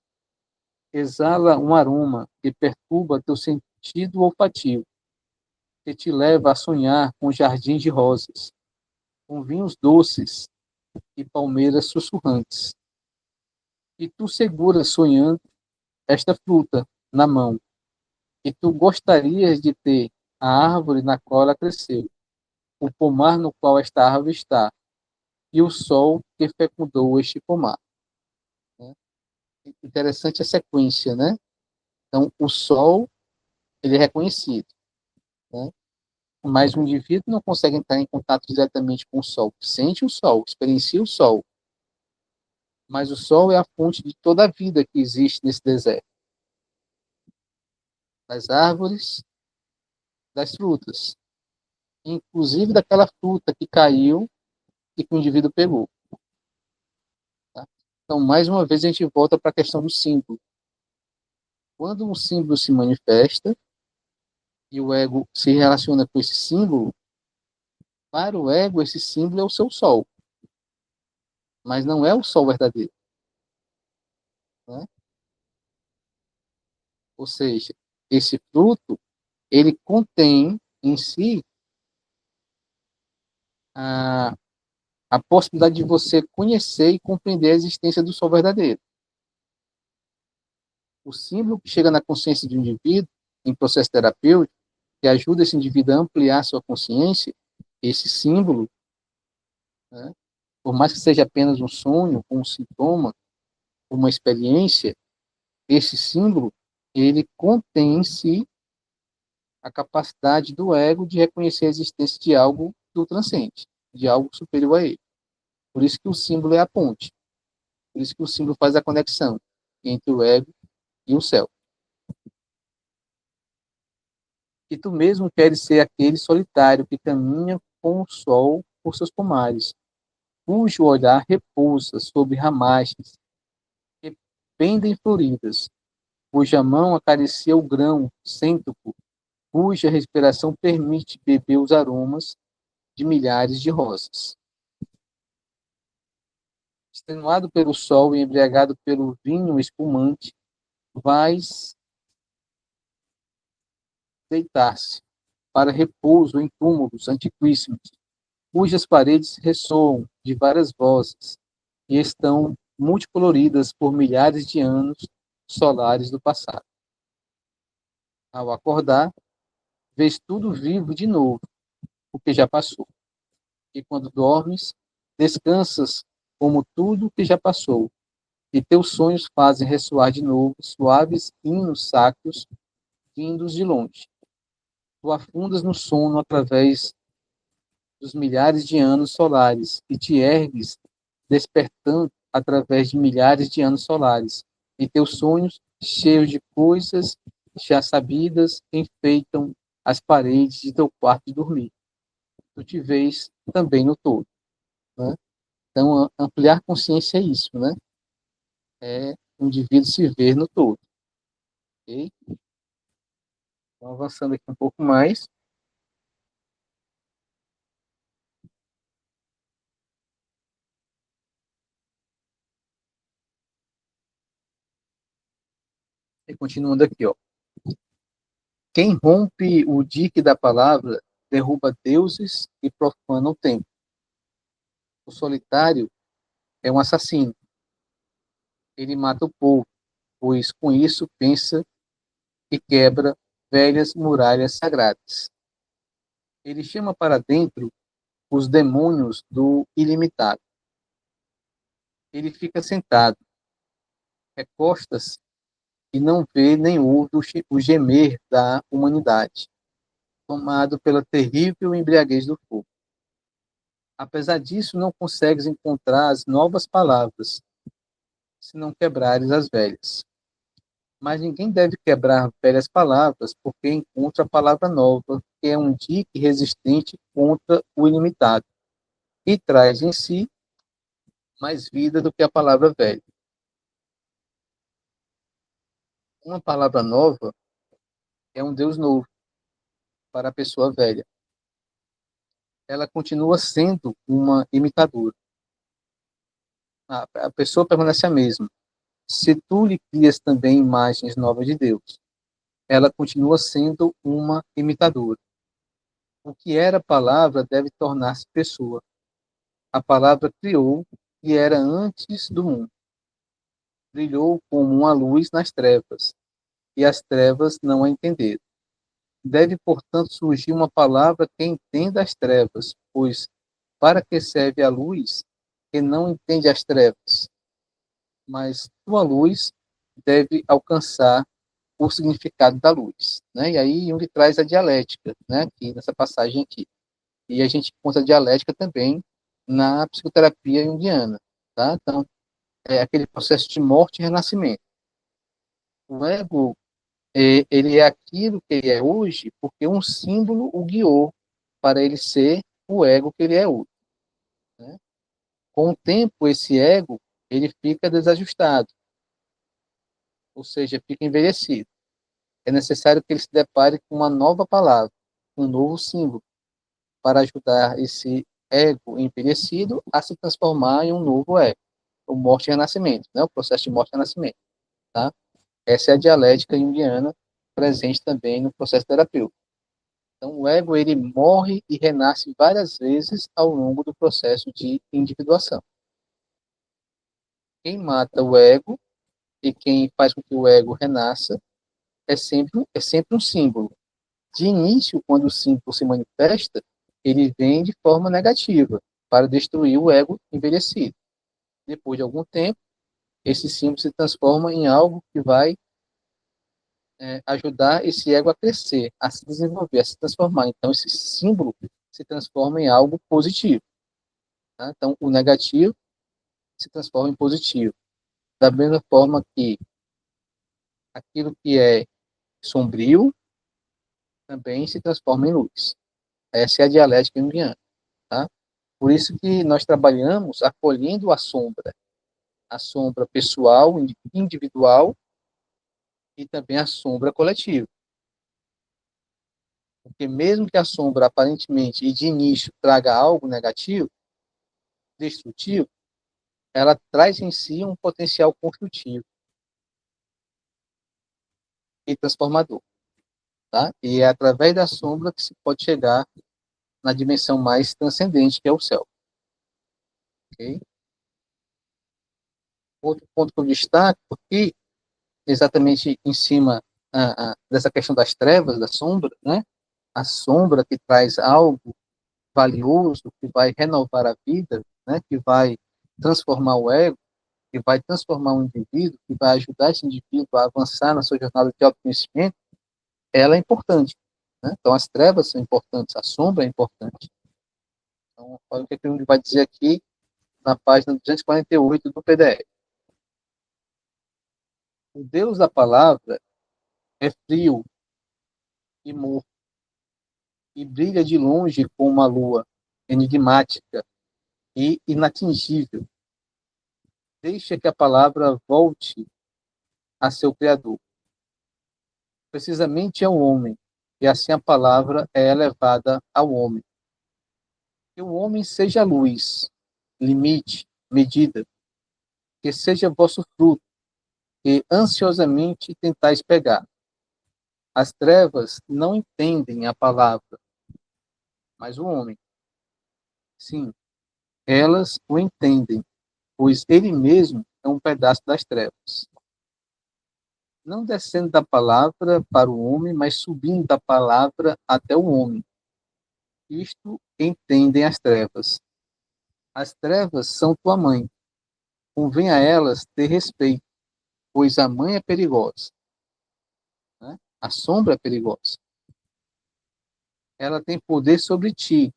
Exala um aroma que perturba teu sentido olfativo, que te leva a sonhar com jardins de rosas, com vinhos doces e palmeiras sussurrantes. E tu seguras sonhando esta fruta na mão, e tu gostarias de ter a árvore na qual ela cresceu, o pomar no qual esta árvore está, e o sol que fecundou este pomar. Interessante a sequência, né? Então, o sol, ele é reconhecido, né? Mas o indivíduo não consegue entrar em contato diretamente com o sol. Sente o sol, experiencia o sol, mas o sol é a fonte de toda a vida que existe nesse deserto. Das árvores, das frutas, inclusive daquela fruta que caiu e que o indivíduo pegou. Tá? Então, mais uma vez, a gente volta para a questão do símbolo. Quando um símbolo se manifesta e o ego se relaciona com esse símbolo, para o ego, esse símbolo é o seu sol, mas não é o sol verdadeiro. Né? Ou seja, esse fruto, ele contém em si a, a possibilidade de você conhecer e compreender a existência do sol verdadeiro. O símbolo que chega na consciência de um indivíduo, em processo terapêutico, que ajuda esse indivíduo a ampliar sua consciência, esse símbolo, né, por mais que seja apenas um sonho, um sintoma, uma experiência, esse símbolo, ele contém em si a capacidade do ego de reconhecer a existência de algo do transcende, de algo superior a ele. Por isso que o símbolo é a ponte. Por isso que o símbolo faz a conexão entre o ego e o céu. E tu mesmo queres ser aquele solitário que caminha com o sol por seus pomares, cujo olhar repousa sobre ramagens que pendem floridas, cuja mão acaricia o grão cêntrico, cuja respiração permite beber os aromas de milhares de rosas. Extenuado pelo sol e embriagado pelo vinho espumante, vais deitar-se para repouso em túmulos antiquíssimos, cujas paredes ressoam de várias vozes e estão multicoloridas por milhares de anos solares do passado. Ao acordar, vês tudo vivo de novo, o que já passou. E quando dormes, descansas como tudo que já passou, e teus sonhos fazem ressoar de novo suaves hinos sacros vindos de longe. Tu afundas no sono através dos milhares de anos solares e te ergues despertando através de milhares de anos solares. E teus sonhos, cheios de coisas já sabidas, enfeitam as paredes de teu quarto de dormir. Tu te vês também no todo. Né? Então, ampliar consciência é isso, né? É o indivíduo se ver no todo. Ok? Então, avançando aqui um pouco mais. E continuando aqui, ó. Quem rompe o dique da palavra derruba deuses e profana o templo. O solitário é um assassino. Ele mata o povo, pois com isso pensa e quebra velhas muralhas sagradas. Ele chama para dentro os demônios do ilimitado. Ele fica sentado, recosta-se e não vê nem ouve o gemer da humanidade, tomado pela terrível embriaguez do fogo. Apesar disso, não consegues encontrar as novas palavras, se não quebrares as velhas. Mas ninguém deve quebrar velhas palavras, porque encontra a palavra nova, que é um dique resistente contra o ilimitado, e traz em si mais vida do que a palavra velha. Uma palavra nova é um Deus novo para a pessoa velha. Ela continua sendo uma imitadora. A pessoa permanece a mesma. Se tu lhe crias também imagens novas de Deus, ela continua sendo uma imitadora. O que era palavra deve tornar-se pessoa. A palavra criou e era antes do mundo. Brilhou como uma luz nas trevas, e as trevas não a entenderam. Deve, portanto, surgir uma palavra que entenda as trevas, pois para que serve a luz que não entende as trevas? Mas tua luz deve alcançar o significado da luz, né? E aí Jung traz a dialética, né? Aqui nessa passagem aqui. E a gente encontra a dialética também na psicoterapia junguiana, tá? Então, é aquele processo de morte e renascimento. O ego, ele é aquilo que ele é hoje porque um símbolo o guiou para ele ser o ego que ele é hoje, né? Com o tempo, esse ego, ele fica desajustado, ou seja, fica envelhecido. É necessário que ele se depare com uma nova palavra, um novo símbolo, para ajudar esse ego envelhecido a se transformar em um novo ego, o morte e renascimento, né? O processo de morte e renascimento, tá? Essa é a dialética junguiana presente também no processo terapêutico. Então, o ego, ele morre e renasce várias vezes ao longo do processo de individuação. Quem mata o ego e quem faz com que o ego renasça é sempre um símbolo. De início, quando o símbolo se manifesta, ele vem de forma negativa, para destruir o ego envelhecido. Depois de algum tempo, esse símbolo se transforma em algo que vai ajudar esse ego a crescer, a se desenvolver, a se transformar. Então, esse símbolo se transforma em algo positivo. Tá? Então, o negativo se transforma em positivo. Da mesma forma que aquilo que é sombrio também se transforma em luz. Essa é a dialética junguiana. Tá? Por isso que nós trabalhamos acolhendo a sombra pessoal, individual, e também a sombra coletiva. Porque mesmo que a sombra aparentemente e de início traga algo negativo, destrutivo, ela traz em si um potencial construtivo e transformador. Tá? E é através da sombra que se pode chegar na dimensão mais transcendente, que é o céu. Okay? Outro ponto que eu destaco aqui, exatamente em cima dessa questão das trevas, da sombra, né? A sombra que traz algo valioso, que vai renovar a vida, né? Que vai transformar o ego, que vai transformar o indivíduo, que vai ajudar esse indivíduo a avançar na sua jornada de autoconhecimento, ela é importante. Né? Então, as trevas são importantes, a sombra é importante. Então, olha o que ele vai dizer aqui na página 248 do PDF. O Deus da palavra é frio e morto, e brilha de longe como uma lua, enigmática e inatingível. Deixa que a palavra volte a seu Criador. Precisamente é o homem, e assim a palavra é elevada ao homem. Que o homem seja luz, limite, medida, que seja vosso fruto, que ansiosamente tentais pegar. As trevas não entendem a palavra, mas o homem. Sim, elas o entendem, pois ele mesmo é um pedaço das trevas. Não descendo da palavra para o homem, mas subindo da palavra até o homem. Isto entendem as trevas. As trevas são tua mãe. Convém a elas ter respeito, pois a mãe é perigosa. né? A sombra é perigosa. Ela tem poder sobre ti,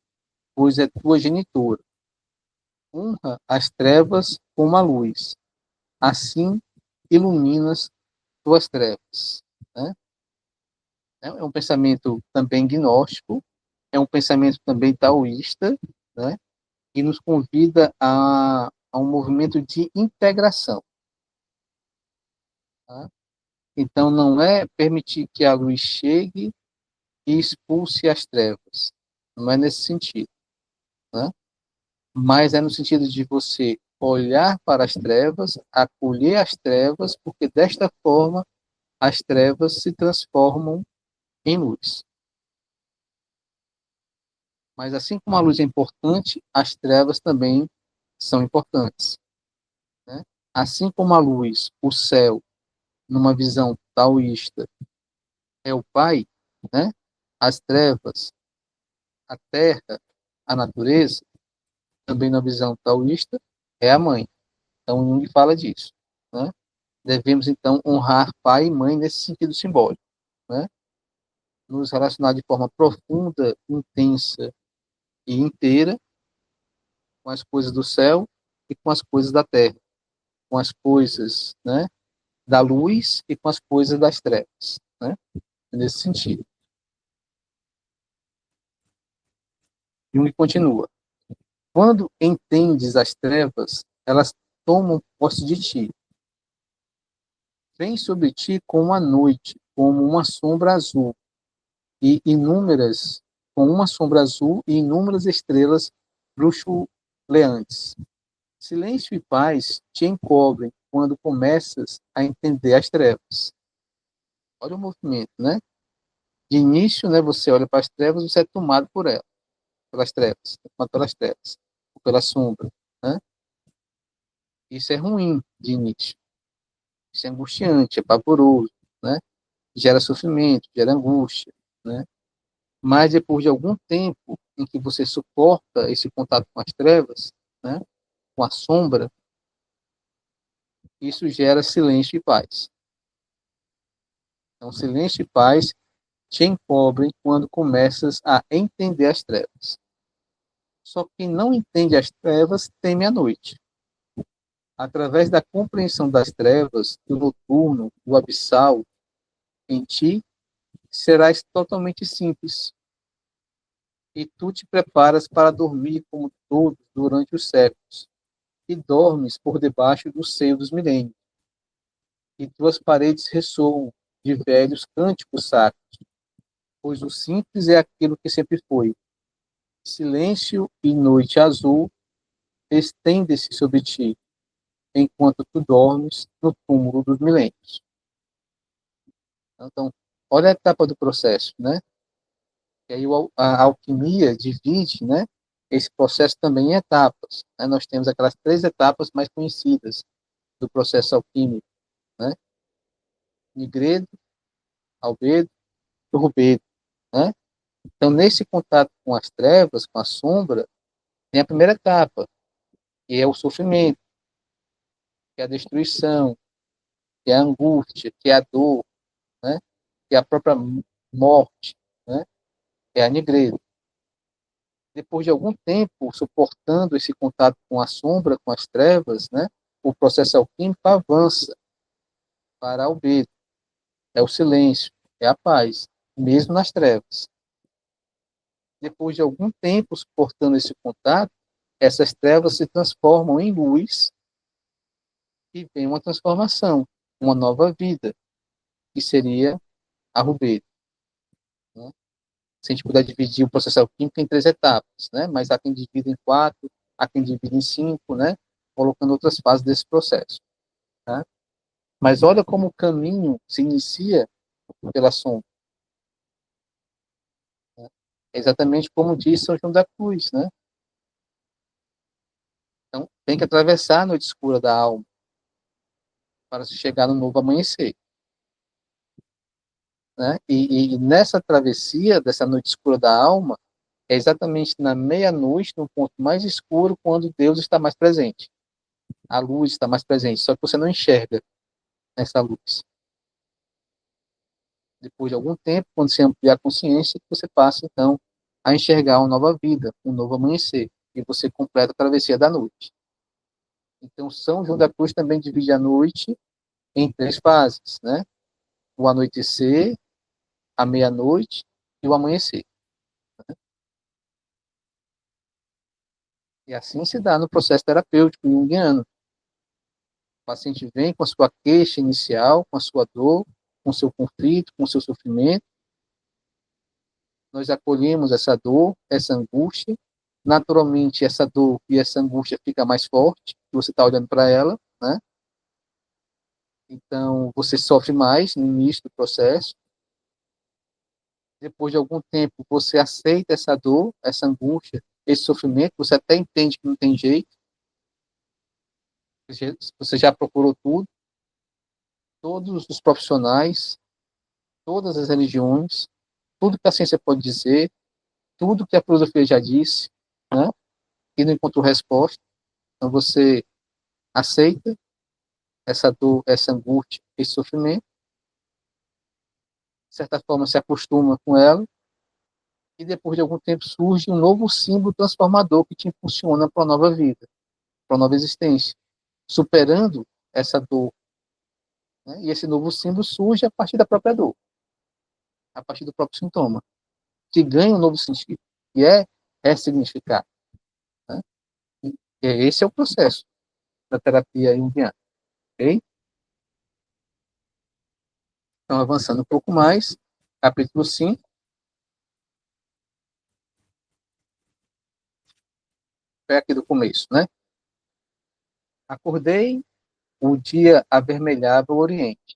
pois é tua genitora. Honra as trevas como a luz. Assim iluminas tuas trevas. Né? É um pensamento também gnóstico, é um pensamento também taoísta, né? E nos convida a um movimento de integração. Tá? Então, não é permitir que a luz chegue e expulse as trevas. Não é nesse sentido. Né? Mas é no sentido de você olhar para as trevas, acolher as trevas, porque desta forma as trevas se transformam em luz. Mas assim como a luz é importante, as trevas também são importantes. Né? Assim como a luz, o céu, numa visão taoísta, é o pai, né? As trevas, a terra, a natureza, também na visão taoísta, é a mãe. Então, Jung fala disso. Né? Devemos, então, honrar pai e mãe nesse sentido simbólico. Né? Nos relacionar de forma profunda, intensa e inteira com as coisas do céu e com as coisas da terra, com as coisas, né, da luz e com as coisas das trevas. Né? Nesse sentido. Jung continua. Quando entendes as trevas, elas tomam posse de ti. Vem sobre ti como a noite, como uma sombra azul, e inúmeras, com uma sombra azul e inúmeras estrelas bruxuleantes. Silêncio e paz te encobrem quando começas a entender as trevas. Olha o movimento, né? De início, né, você olha para as trevas, você é tomado por ela, pelas trevas, tomado pelas trevas, pela sombra, né? Isso é ruim de início. Isso é angustiante, é pavoroso, né? Gera sofrimento, gera angústia, né? Mas depois de algum tempo em que você suporta esse contato com as trevas, né? Com a sombra, isso gera silêncio e paz. Então, silêncio e paz te encobrem quando começas a entender as trevas. Só quem não entende as trevas teme a noite. Através da compreensão das trevas, do noturno, do abissal, em ti, serás totalmente simples. E tu te preparas para dormir como todos durante os séculos, e dormes por debaixo do seio dos milênios. E tuas paredes ressoam de velhos cânticos sacros, pois o simples é aquilo que sempre foi. Silêncio e noite azul estende-se sobre ti, enquanto tu dormes no túmulo dos milênios. Então, olha a etapa do processo, né? E aí a alquimia divide, né, esse processo também em etapas. Né? Nós temos aquelas 3 etapas mais conhecidas do processo alquímico, né? Nigredo, albedo, rubedo, né? Então, nesse contato com as trevas, com a sombra, tem a primeira etapa, que é o sofrimento, que é a destruição, que é a angústia, que é a dor, né? Que é a própria morte, né? Que é a nigredo. Depois de algum tempo suportando esse contato com a sombra, com as trevas, né? O processo alquímico avança para o beta, é o silêncio, é a paz, mesmo nas trevas. Depois de algum tempo suportando esse contato, essas trevas se transformam em luz e vem uma transformação, uma nova vida, que seria a Rubeira. Né? Se a gente puder dividir o processo alquímico em 3 etapas, né? Mas há quem divida em 4, há quem divida em 5, né? Colocando outras fases desse processo. Tá? Mas olha como o caminho se inicia pela sombra. Né? Exatamente como diz São João da Cruz, né? Então, tem que atravessar a noite escura da alma para se chegar no novo amanhecer. Né? E nessa travessia dessa noite escura da alma, é exatamente na meia-noite, no ponto mais escuro, quando Deus está mais presente. A luz está mais presente, só que você não enxerga essa luz. Depois de algum tempo, quando você ampliar a consciência, você passa, então, a enxergar uma nova vida, um novo amanhecer, e você completa a travessia da noite. Então, São João da Cruz também divide a noite em três fases, né? O anoitecer, a meia-noite e o amanhecer. E assim se dá no processo terapêutico junguiano. O paciente vem com a sua queixa inicial, com a sua dor, com o seu conflito, com o seu sofrimento. Nós acolhemos essa dor, essa angústia. Naturalmente, essa dor e essa angústia fica mais forte, você está olhando para ela, né? Então, você sofre mais no início do processo. Depois de algum tempo, você aceita essa dor, essa angústia, esse sofrimento, você até entende que não tem jeito, você já procurou tudo, todos os profissionais, todas as religiões, tudo que a ciência pode dizer, tudo que a filosofia já disse, né? E não encontrou resposta. Então, você aceita essa dor, essa angústia, esse sofrimento, de certa forma se acostuma com ela, e depois de algum tempo surge um novo símbolo transformador que te impulsiona para uma nova vida, para uma nova existência, superando essa dor. Né? E esse novo símbolo surge a partir da própria dor, a partir do próprio sintoma, que ganha um novo sentido, e é significado. Né? E esse é o processo da terapia junguiana. Ok? Então, avançando um pouco mais, capítulo 5, é aqui do começo, né? Acordei, o dia avermelhava o oriente.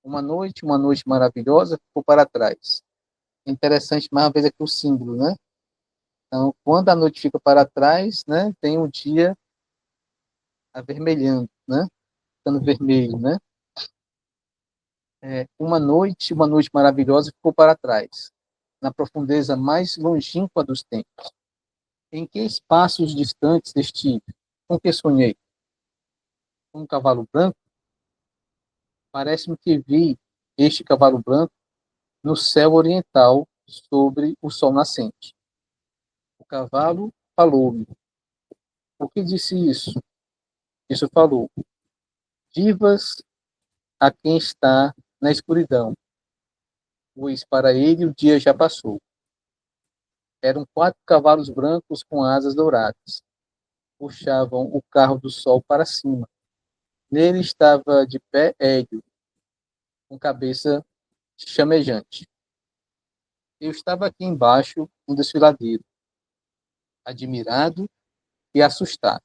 Uma noite maravilhosa ficou para trás. Interessante, mais uma vez, aqui o símbolo, né? Então, quando a noite fica para trás, né, tem o dia avermelhando, né? Ficando vermelho, né? Uma noite maravilhosa ficou para trás, na profundeza mais longínqua dos tempos. Em que espaços distantes estive? Com que sonhei? Um cavalo branco? Parece-me que vi este cavalo branco no céu oriental sobre o sol nascente. O cavalo falou-me. O que disse isso? Isso falou. Vivas a quem está na escuridão, pois para ele o dia já passou. Eram 4 cavalos brancos com asas douradas. Puxavam o carro do sol para cima. Nele estava de pé Hélio, com cabeça chamejante. Eu estava aqui embaixo, no desfiladeiro, admirado e assustado.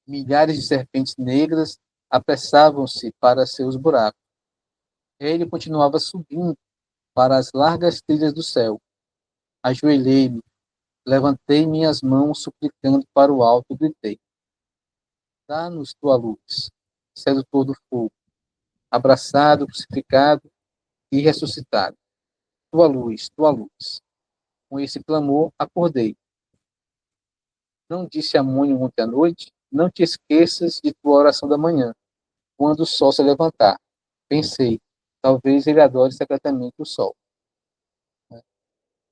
Milhares de serpentes negras apressavam-se para seus buracos. Ele continuava subindo para as largas trilhas do céu. Ajoelhei-me, levantei minhas mãos suplicando para o alto, gritei. Dá-nos tua luz, sedutor do fogo, abraçado, crucificado e ressuscitado. Tua luz, tua luz. Com esse clamor, acordei. Não disse a Mônio ontem à noite, não te esqueças de tua oração da manhã, quando o sol se levantar. Pensei, talvez ele adore secretamente o sol.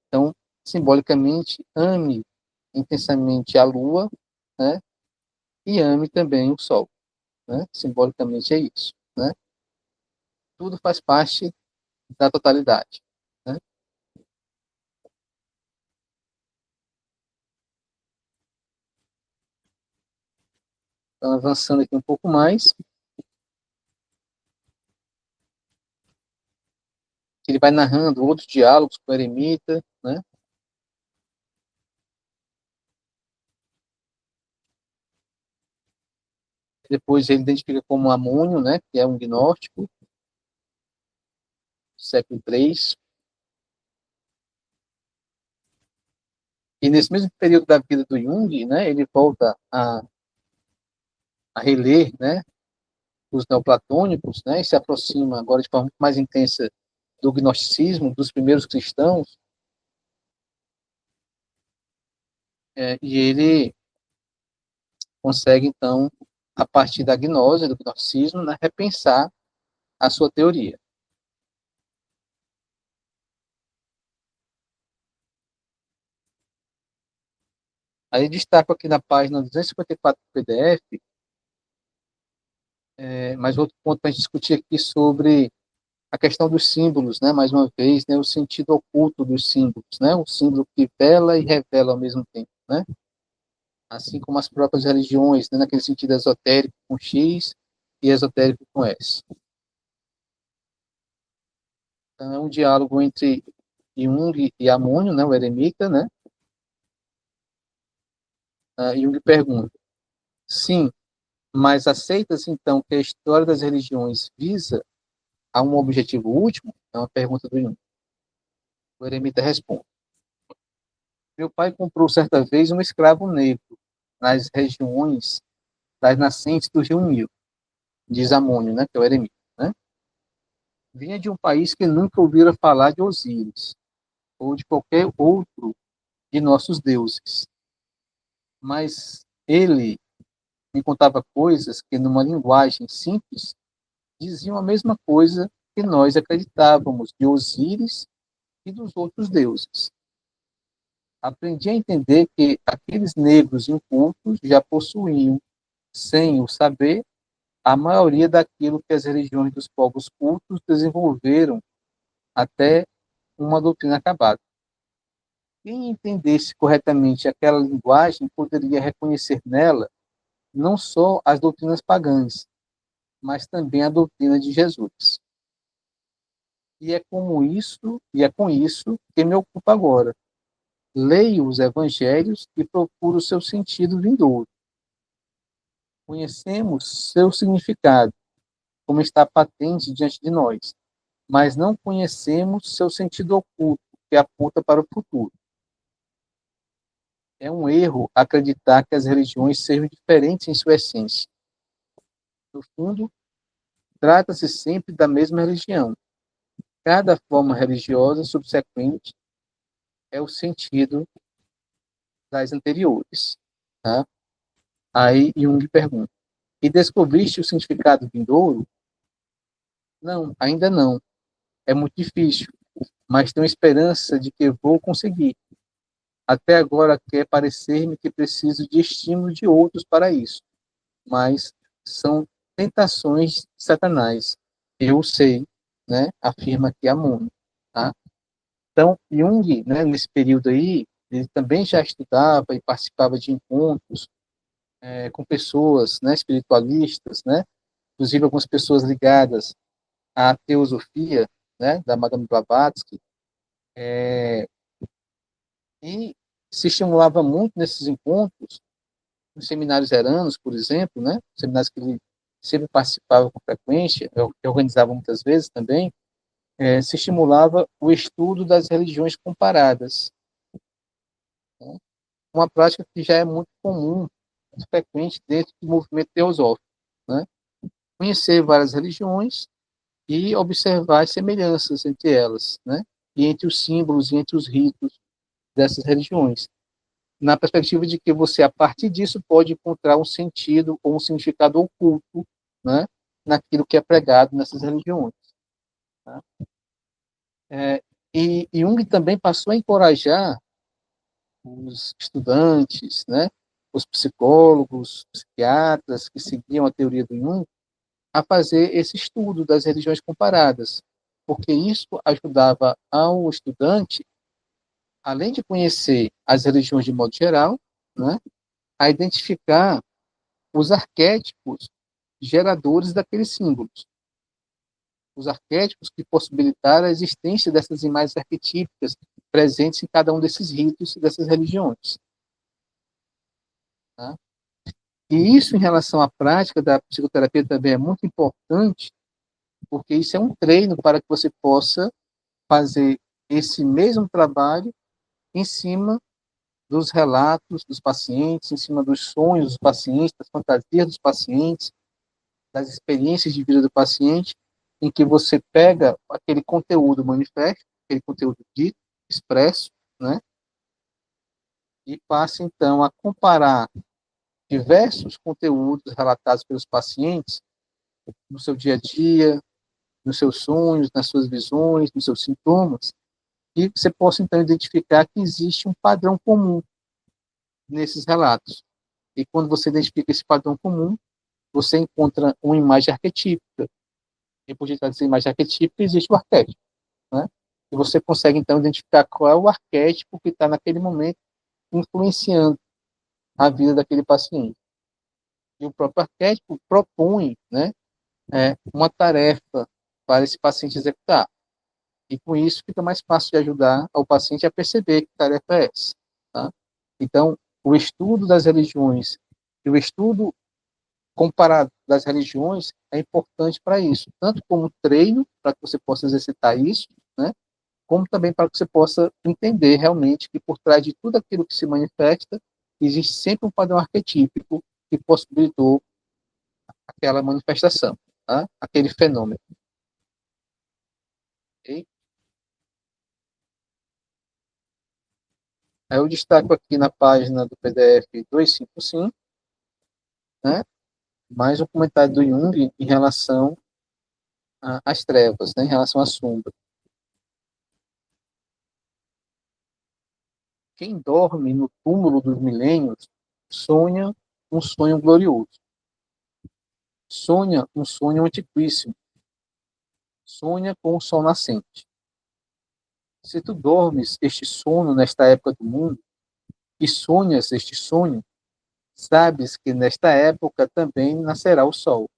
Então, simbolicamente, ame intensamente a lua, né? E ame também o sol, né? Simbolicamente é isso, né? Tudo faz parte da totalidade, né? Então, avançando aqui um pouco mais, ele vai narrando outros diálogos com o eremita, né? Depois ele identifica como Amônio, né? Que é um gnóstico, século III. E nesse mesmo período da vida do Jung, né? Ele volta a reler, né? Os neoplatônicos, né? E se aproxima agora de forma muito mais intensa do gnosticismo, dos primeiros cristãos, e ele consegue, então, a partir da gnose, do gnosticismo, né, repensar a sua teoria. Aí destaco aqui na página 254 do PDF, mais outro ponto para a gente discutir aqui sobre a questão dos símbolos, né? Mais uma vez, né? O sentido oculto dos símbolos, né? O símbolo que vela e revela ao mesmo tempo, né? Assim como as próprias religiões, né? Naquele sentido esotérico com X e esotérico com S. Então, é um diálogo entre Jung e Amônio, né? O eremita, né? Jung pergunta: sim, mas aceitas então que a história das religiões visa a um objetivo último? É uma pergunta do Jung. O eremita responde: meu pai comprou certa vez um escravo negro nas regiões das nascentes do rio Nilo, diz Amônio, né, que é o eremita, né? Vinha de um país que nunca ouvira falar de Osíris ou de qualquer outro de nossos deuses. Mas ele me contava coisas que, numa linguagem simples, diziam a mesma coisa que nós acreditávamos de Osíris e dos outros deuses. Aprendi a entender que aqueles negros incultos já possuíam, sem o saber, a maioria daquilo que as religiões dos povos cultos desenvolveram até uma doutrina acabada. Quem entendesse corretamente aquela linguagem poderia reconhecer nela não só as doutrinas pagãs, mas também a doutrina de Jesus. E é com isso que me ocupo agora. Leio os evangelhos e procuro o seu sentido vindouro. Conhecemos seu significado, como está patente diante de nós, mas não conhecemos seu sentido oculto, que aponta para o futuro. É um erro acreditar que as religiões sejam diferentes em sua essência. No fundo, trata-se sempre da mesma religião. Cada forma religiosa subsequente é o sentido das anteriores. Tá? Aí Jung pergunta: e descobriste o significado vindouro? Não, ainda não. É muito difícil, mas tenho esperança de que vou conseguir. Até agora quer parecer-me que preciso de estímulo de outros para isso, mas são tentações de Satanás. Eu sei, né? Afirma aqui Amon. Tá? Então, Jung, né, nesse período aí, ele também já estudava e participava de encontros com pessoas, né, espiritualistas, né? Inclusive algumas pessoas ligadas à teosofia, né, da Madame Blavatsky, e se estimulava muito nesses encontros, nos seminários eranos, por exemplo, né, seminários que ele sempre participava com frequência, que organizava muitas vezes também, se estimulava o estudo das religiões comparadas, né, uma prática que já é muito comum, muito frequente dentro do movimento teosófico, né, conhecer várias religiões e observar as semelhanças entre elas, né, e entre os símbolos e entre os ritos dessas religiões, na perspectiva de que você, a partir disso, pode encontrar um sentido ou um significado oculto, né, naquilo que é pregado nessas religiões. Tá? E Jung também passou a encorajar os estudantes, né, os psicólogos, psiquiatras que seguiam a teoria do Jung, a fazer esse estudo das religiões comparadas, porque isso ajudava ao estudante, além de conhecer as religiões de modo geral, né, a identificar os arquétipos geradores daqueles símbolos. Os arquétipos que possibilitaram a existência dessas imagens arquetípicas presentes em cada um desses ritos, dessas religiões. Tá? E isso, em relação à prática da psicoterapia, também é muito importante, porque isso é um treino para que você possa fazer esse mesmo trabalho em cima dos relatos dos pacientes, em cima dos sonhos dos pacientes, das fantasias dos pacientes, das experiências de vida do paciente, em que você pega aquele conteúdo manifesto, aquele conteúdo dito, expresso, né, e passa, então, a comparar diversos conteúdos relatados pelos pacientes no seu dia a dia, nos seus sonhos, nas suas visões, nos seus sintomas, e você possa, então, identificar que existe um padrão comum nesses relatos. E quando você identifica esse padrão comum, você encontra uma imagem arquetípica. E por detrás dessa imagem arquetípica existe o arquétipo, né? E você consegue, então, identificar qual é o arquétipo que está, naquele momento, influenciando a vida daquele paciente. E o próprio arquétipo propõe, né, uma tarefa para esse paciente executar. E com isso fica mais fácil de ajudar ao paciente a perceber que tarefa é essa. Tá? Então, o estudo das religiões e o estudo comparado das religiões é importante para isso, tanto como treino, para que você possa exercitar isso, né, como também para que você possa entender realmente que por trás de tudo aquilo que se manifesta, existe sempre um padrão arquetípico que possibilitou aquela manifestação, tá? Aquele fenômeno. Okay? Aí eu destaco aqui na página do PDF 255, né, mais um comentário do Jung em relação às trevas, né, em relação à sombra. Quem dorme no túmulo dos milênios sonha um sonho glorioso. Sonha um sonho antiquíssimo. Sonha com o sol nascente. Se tu dormes este sono nesta época do mundo e sonhas este sonho, sabes que nesta época também nascerá o sol.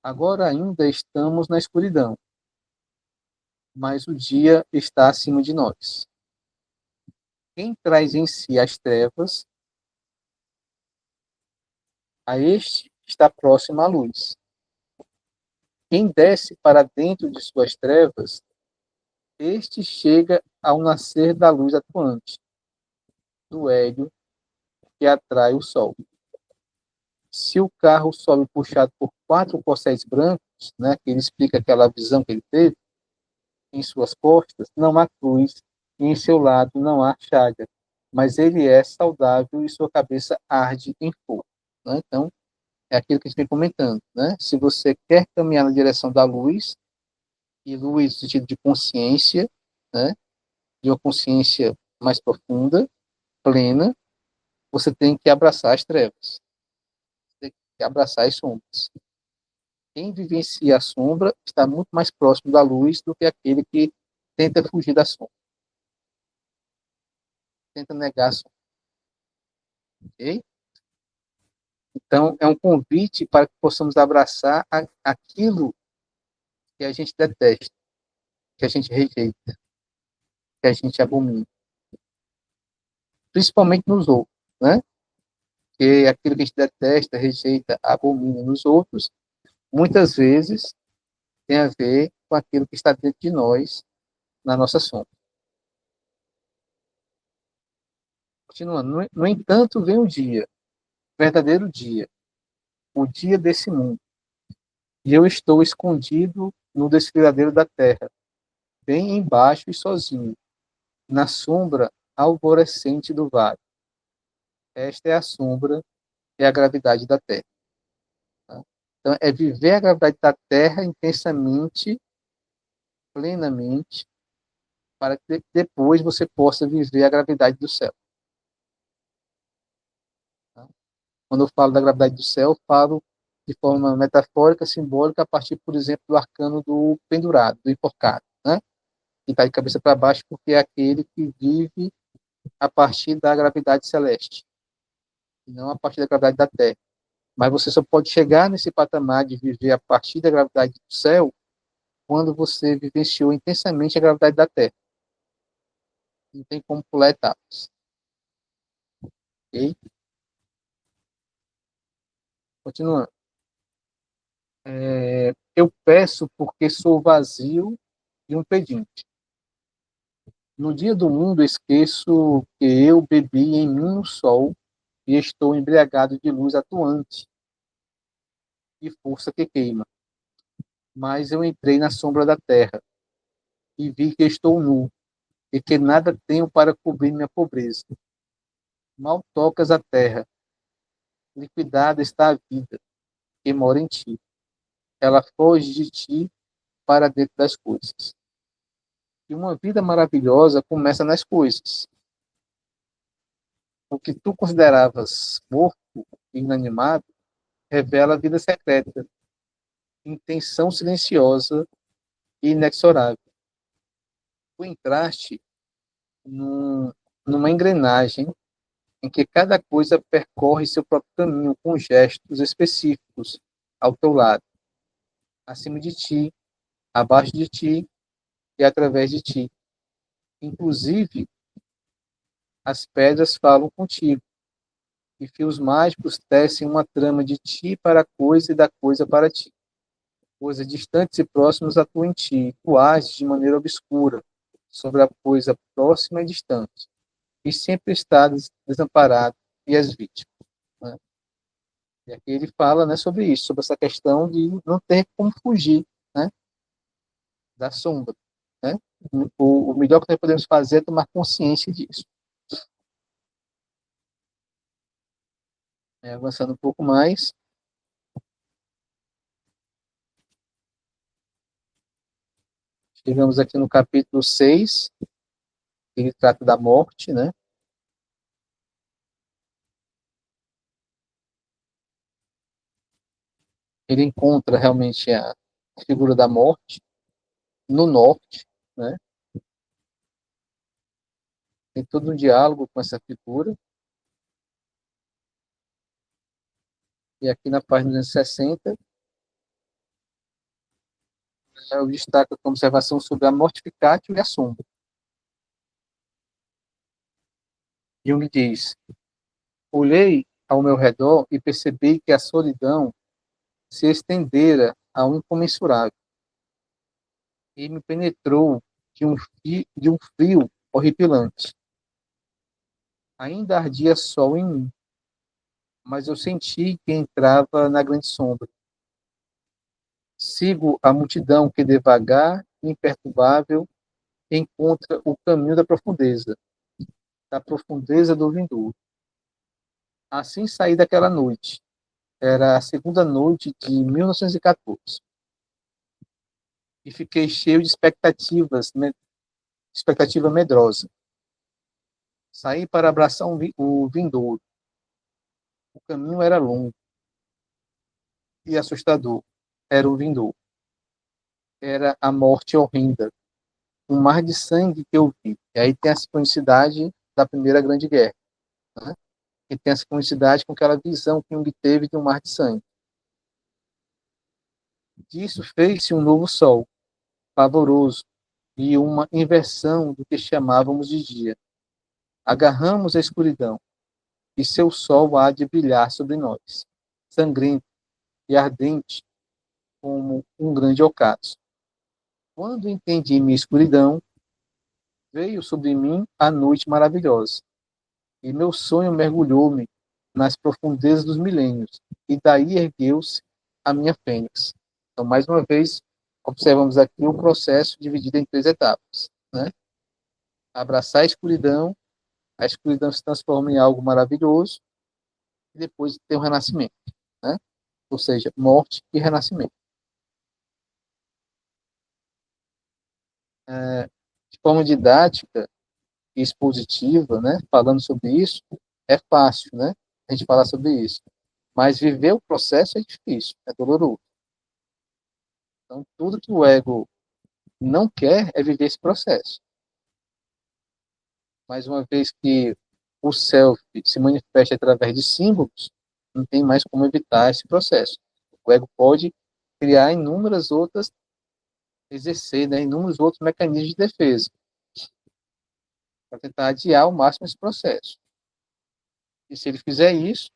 Agora ainda estamos na escuridão, mas o dia está acima de nós. Quem traz em si as trevas, a este está próximo à luz. Quem desce para dentro de suas trevas, este chega ao nascer da luz atuante, do hélio que atrai o sol. Se o carro sobe puxado por 4 corcéis brancos, né, que ele explica aquela visão que ele teve, em suas costas não há cruz, e em seu lado não há chaga, mas ele é saudável e sua cabeça arde em fogo. Né? Então, é aquilo que a gente vem comentando. Né? Se você quer caminhar na direção da luz, e luz no sentido de consciência, né, de uma consciência mais profunda, plena, você tem que abraçar as trevas, tem que abraçar as sombras. Quem vivencia a sombra está muito mais próximo da luz do que aquele que tenta fugir da sombra, tenta negar a sombra. Okay? Então, é um convite para que possamos abraçar aquilo que a gente detesta, que a gente rejeita, que a gente abomina, principalmente nos outros, né? Porque aquilo que a gente detesta, rejeita, abomina nos outros, muitas vezes tem a ver com aquilo que está dentro de nós, na nossa sombra. Continuando, no entanto, vem o dia, o verdadeiro dia, o dia desse mundo, e eu estou escondido no desfiladeiro da terra, bem embaixo e sozinho, na sombra alvorecente do vale. Esta é a sombra, é a gravidade da Terra. Tá? Então, é viver a gravidade da Terra intensamente, plenamente, para que depois você possa viver a gravidade do céu. Tá? Quando eu falo da gravidade do céu, eu falo de forma metafórica, simbólica, a partir, por exemplo, do arcano do pendurado, do enforcado, né? Que está de cabeça para baixo, porque é aquele que vive a partir da gravidade celeste, e não a partir da gravidade da Terra. Mas você só pode chegar nesse patamar de viver a partir da gravidade do céu quando você vivenciou intensamente a gravidade da Terra. Não tem como pular etapas. Ok? Continuando. Eu peço porque sou vazio e um pedinte. No dia do mundo esqueço que eu bebi em mim o sol e estou embriagado de luz atuante e força que queima. Mas eu entrei na sombra da terra e vi que estou nu e que nada tenho para cobrir minha pobreza. Mal tocas a terra, liquidada está a vida que mora em ti. Ela foge de ti para dentro das coisas. E uma vida maravilhosa começa nas coisas. O que tu consideravas morto, inanimado, revela a vida secreta, intenção silenciosa e inexorável. Tu entraste num, numa engrenagem em que cada coisa percorre seu próprio caminho com gestos específicos ao teu lado, acima de ti, abaixo de ti e através de ti. Inclusive, as pedras falam contigo, e fios mágicos tecem uma trama de ti para a coisa e da coisa para ti. Coisas distantes e próximas atuam em ti, tu ages de maneira obscura sobre a coisa próxima e distante, e sempre estás desamparado e és vítima. Né? E aqui ele fala, né, sobre isso, sobre essa questão de não ter como fugir, né, da sombra. Né? O melhor que nós podemos fazer é tomar consciência disso. Avançando um pouco mais, chegamos aqui no capítulo 6, ele trata da morte, né? Ele encontra realmente a figura da morte no norte, né? Tem todo um diálogo com essa figura. E aqui na página 260, eu destaco a observação sobre a mortificatio e a sombra. Jung diz: olhei ao meu redor e percebi que a solidão se estendera a um incomensurável e me penetrou de um frio horripilante. Ainda ardia sol em mim, mas eu senti que entrava na grande sombra. Sigo a multidão que devagar e imperturbável encontra o caminho da profundeza do vindouro. Assim saí daquela noite. Era a segunda noite de 1914. E fiquei cheio de expectativa medrosa. Saí para abraçar o vindouro. O caminho era longo e assustador. Era o vindouro. Era a morte horrenda. Um mar de sangue que eu vi. E aí tem a sincronicidade da Primeira Grande Guerra. Né? E tem a sincronicidade com aquela visão que Jung teve de um mar de sangue. Disso fez-se um novo sol, pavoroso, e uma inversão do que chamávamos de dia. Agarramos a escuridão, e seu sol há de brilhar sobre nós, sangrento e ardente como um grande ocaso. Quando entendi minha escuridão, veio sobre mim a noite maravilhosa, e meu sonho mergulhou-me nas profundezas dos milênios, e daí ergueu-se a minha fênix. Então, mais uma vez, observamos aqui o processo dividido em 3 etapas. Né? Abraçar a escuridão se transforma em algo maravilhoso, e depois tem o renascimento. Né? Ou seja, morte e renascimento. De forma didática e expositiva, né? Falando sobre isso, é fácil, né? A gente falar sobre isso. Mas viver o processo é difícil, é doloroso. Então, tudo que o ego não quer é viver esse processo. Mas uma vez que o self se manifesta através de símbolos, não tem mais como evitar esse processo. O ego pode criar inúmeras outras, exercer, né, inúmeros outros mecanismos de defesa para tentar adiar ao máximo esse processo. E se ele fizer isso,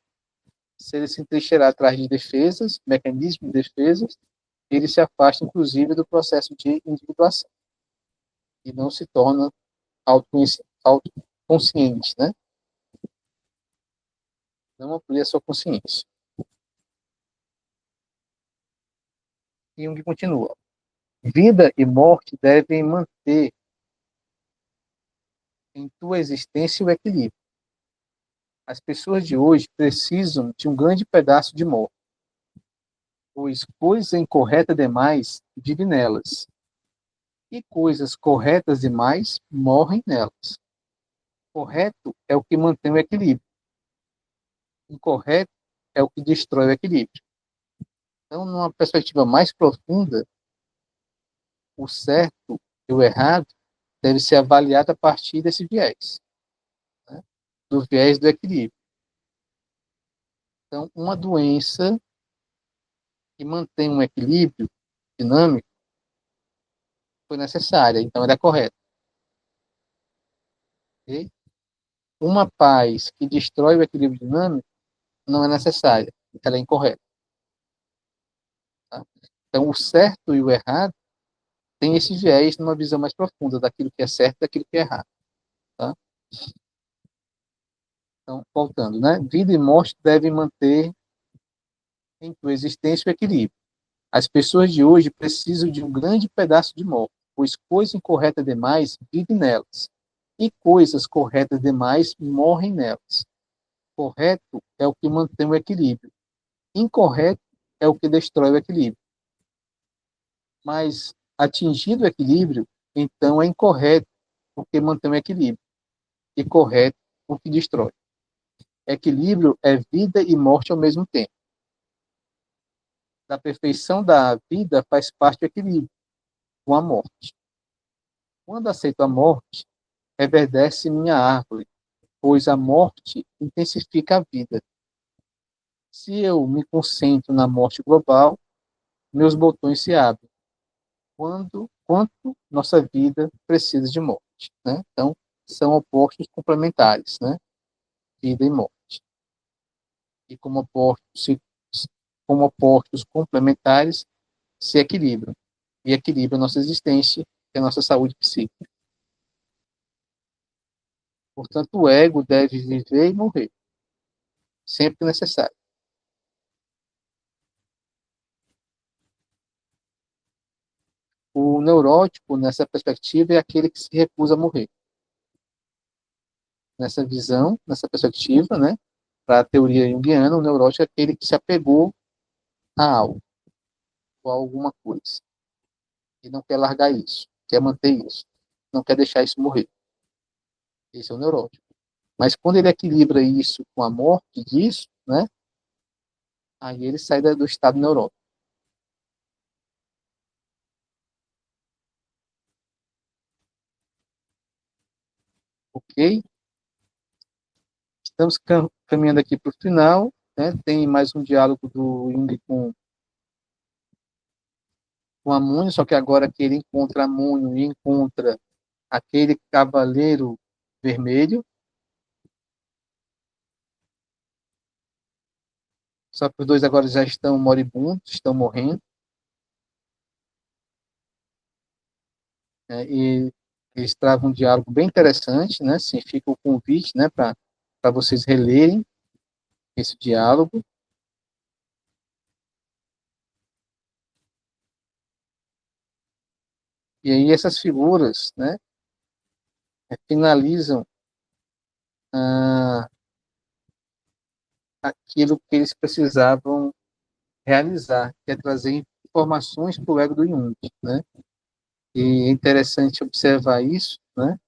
se ele se entrincheirar atrás de defesas, mecanismos de defesas, ele se afasta, inclusive, do processo de individuação e não se torna autoconsciente, né? Não amplia a sua consciência. E Jung continua. Vida e morte devem manter em tua existência o equilíbrio. As pessoas de hoje precisam de um grande pedaço de morte, pois coisa incorreta demais vive nelas, e coisas corretas demais morrem nelas. Correto é o que mantém o equilíbrio. Incorreto é o que destrói o equilíbrio. Então, numa perspectiva mais profunda, o certo e o errado deve ser avaliado a partir desse viés, né? Do viés do equilíbrio. Então, uma doença que mantém um equilíbrio dinâmico foi necessária, então ela é correta. Okay? Uma paz que destrói o equilíbrio dinâmico não é necessária, ela é incorreta. Tá? Então, o certo e o errado tem esse viés numa visão mais profunda daquilo que é certo e daquilo que é errado. Tá? Então, voltando, né? Vida e morte devem manter em sua existência o equilíbrio. As pessoas de hoje precisam de um grande pedaço de morte, pois coisa incorreta demais vive nelas, e coisas corretas demais morrem nelas. Correto é o que mantém o equilíbrio. Incorreto é o que destrói o equilíbrio. Mas, atingido o equilíbrio, então é incorreto o que mantém o equilíbrio, e correto o que destrói. Equilíbrio é vida e morte ao mesmo tempo. Da perfeição da vida faz parte do equilíbrio, com a morte. Quando aceito a morte, reverdece minha árvore, pois a morte intensifica a vida. Se eu me concentro na morte global, meus botões se abrem. Quanto nossa vida precisa de morte, né? Então, são opostos complementares, né? Vida e morte. E como opostos complementares, se equilibram. E equilibram a nossa existência e a nossa saúde psíquica. Portanto, o ego deve viver e morrer, sempre que necessário. O neurótico, nessa perspectiva, é aquele que se recusa a morrer. Nessa visão, nessa perspectiva, né, para a teoria junguiana, o neurótico é aquele que se apegou a algo, ou a alguma coisa, e não quer largar isso, quer manter isso, não quer deixar isso morrer. Esse é o neurótico. Mas quando ele equilibra isso com a morte disso, né, aí ele sai do estado neurótico. Ok? Estamos caminhando aqui para o final, né? Tem mais um diálogo do Jung com Amônio, só que agora que ele encontra Amônio e encontra aquele cavaleiro vermelho, só que os dois agora já estão moribundos, estão morrendo, né? E eles travam um diálogo bem interessante, né? Assim, fica o convite, né, para vocês relerem esse diálogo. E aí essas figuras, né, finalizam aquilo que eles precisavam realizar, que é trazer informações para o ego do Jung, né? E é interessante observar isso, né?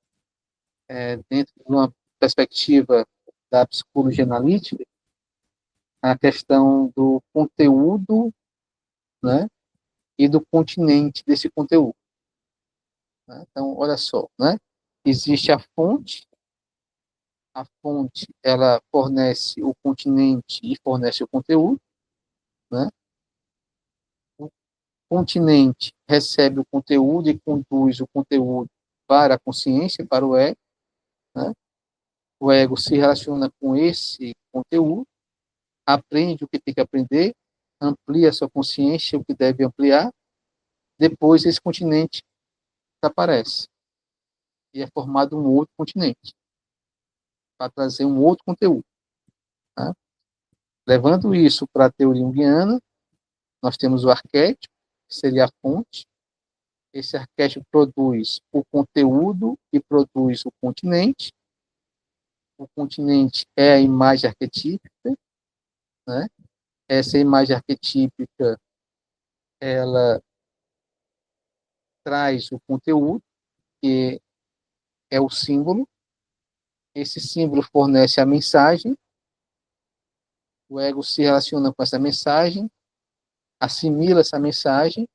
Dentro de uma perspectiva da psicologia analítica, a questão do conteúdo, né? E do continente desse conteúdo. Né? Então, olha só, né? Existe a fonte ela fornece o continente e fornece o conteúdo, né? O continente recebe o conteúdo e conduz o conteúdo para a consciência, para o ego, né? O ego se relaciona com esse conteúdo, aprende o que tem que aprender, amplia a sua consciência, o que deve ampliar, depois esse continente aparece e é formado um outro continente para trazer um outro conteúdo. Tá? Levando isso para a teoria junguiana, nós temos o arquétipo, que seria a fonte. Esse arquétipo produz o conteúdo e produz o continente. O continente é a imagem arquetípica, né? Essa imagem arquetípica, ela traz o conteúdo, que é o símbolo, Esse símbolo fornece a mensagem, o ego se relaciona com essa mensagem, assimila essa mensagem,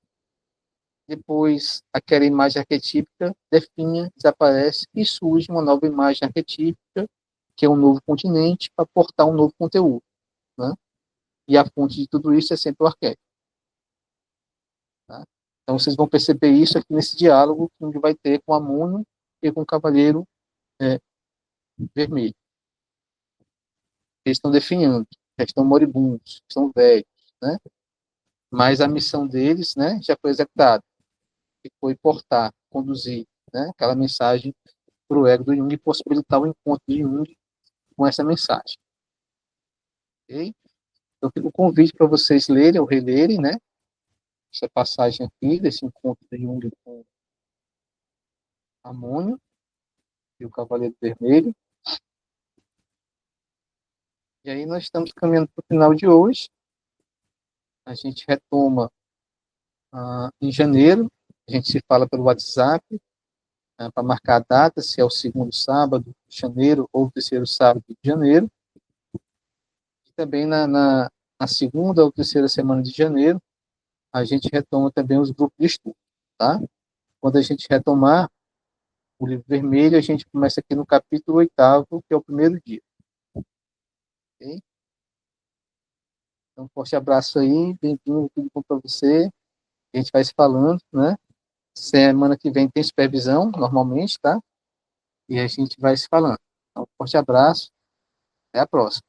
depois aquela imagem arquetípica definha, desaparece e surge uma nova imagem arquetípica, que é um novo continente, para portar um novo conteúdo. Né? E a fonte de tudo isso é sempre o arquétipo. Tá? Então vocês vão perceber isso aqui nesse diálogo que a gente vai ter com a Amônio e com o Cavaleiro Vermelho. Eles estão definhando, já estão moribundos, estão velhos, né? Mas a missão deles, né, já foi executada, que foi portar, conduzir, né, aquela mensagem para o ego do Jung e possibilitar o encontro de Jung com essa mensagem. Ok? Então, fica o convite para vocês lerem ou relerem, né, essa passagem aqui desse encontro de Jung com Amônio e o Cavaleiro Vermelho. E aí nós estamos caminhando para o final de hoje. A gente retoma em janeiro. A gente se fala pelo WhatsApp para marcar a data, se é o segundo sábado de janeiro ou o terceiro sábado de janeiro. E também na segunda ou terceira semana de janeiro, a gente retoma também os grupos de estudo. Tá? Quando a gente retomar o livro vermelho, a gente começa aqui no capítulo 8º, que é o primeiro dia. Okay? Então, um forte abraço aí, bem-vindo, tudo bom para você. A gente vai se falando, né? Semana que vem tem supervisão, normalmente, tá? E a gente vai se falando. Então, um forte abraço, até a próxima.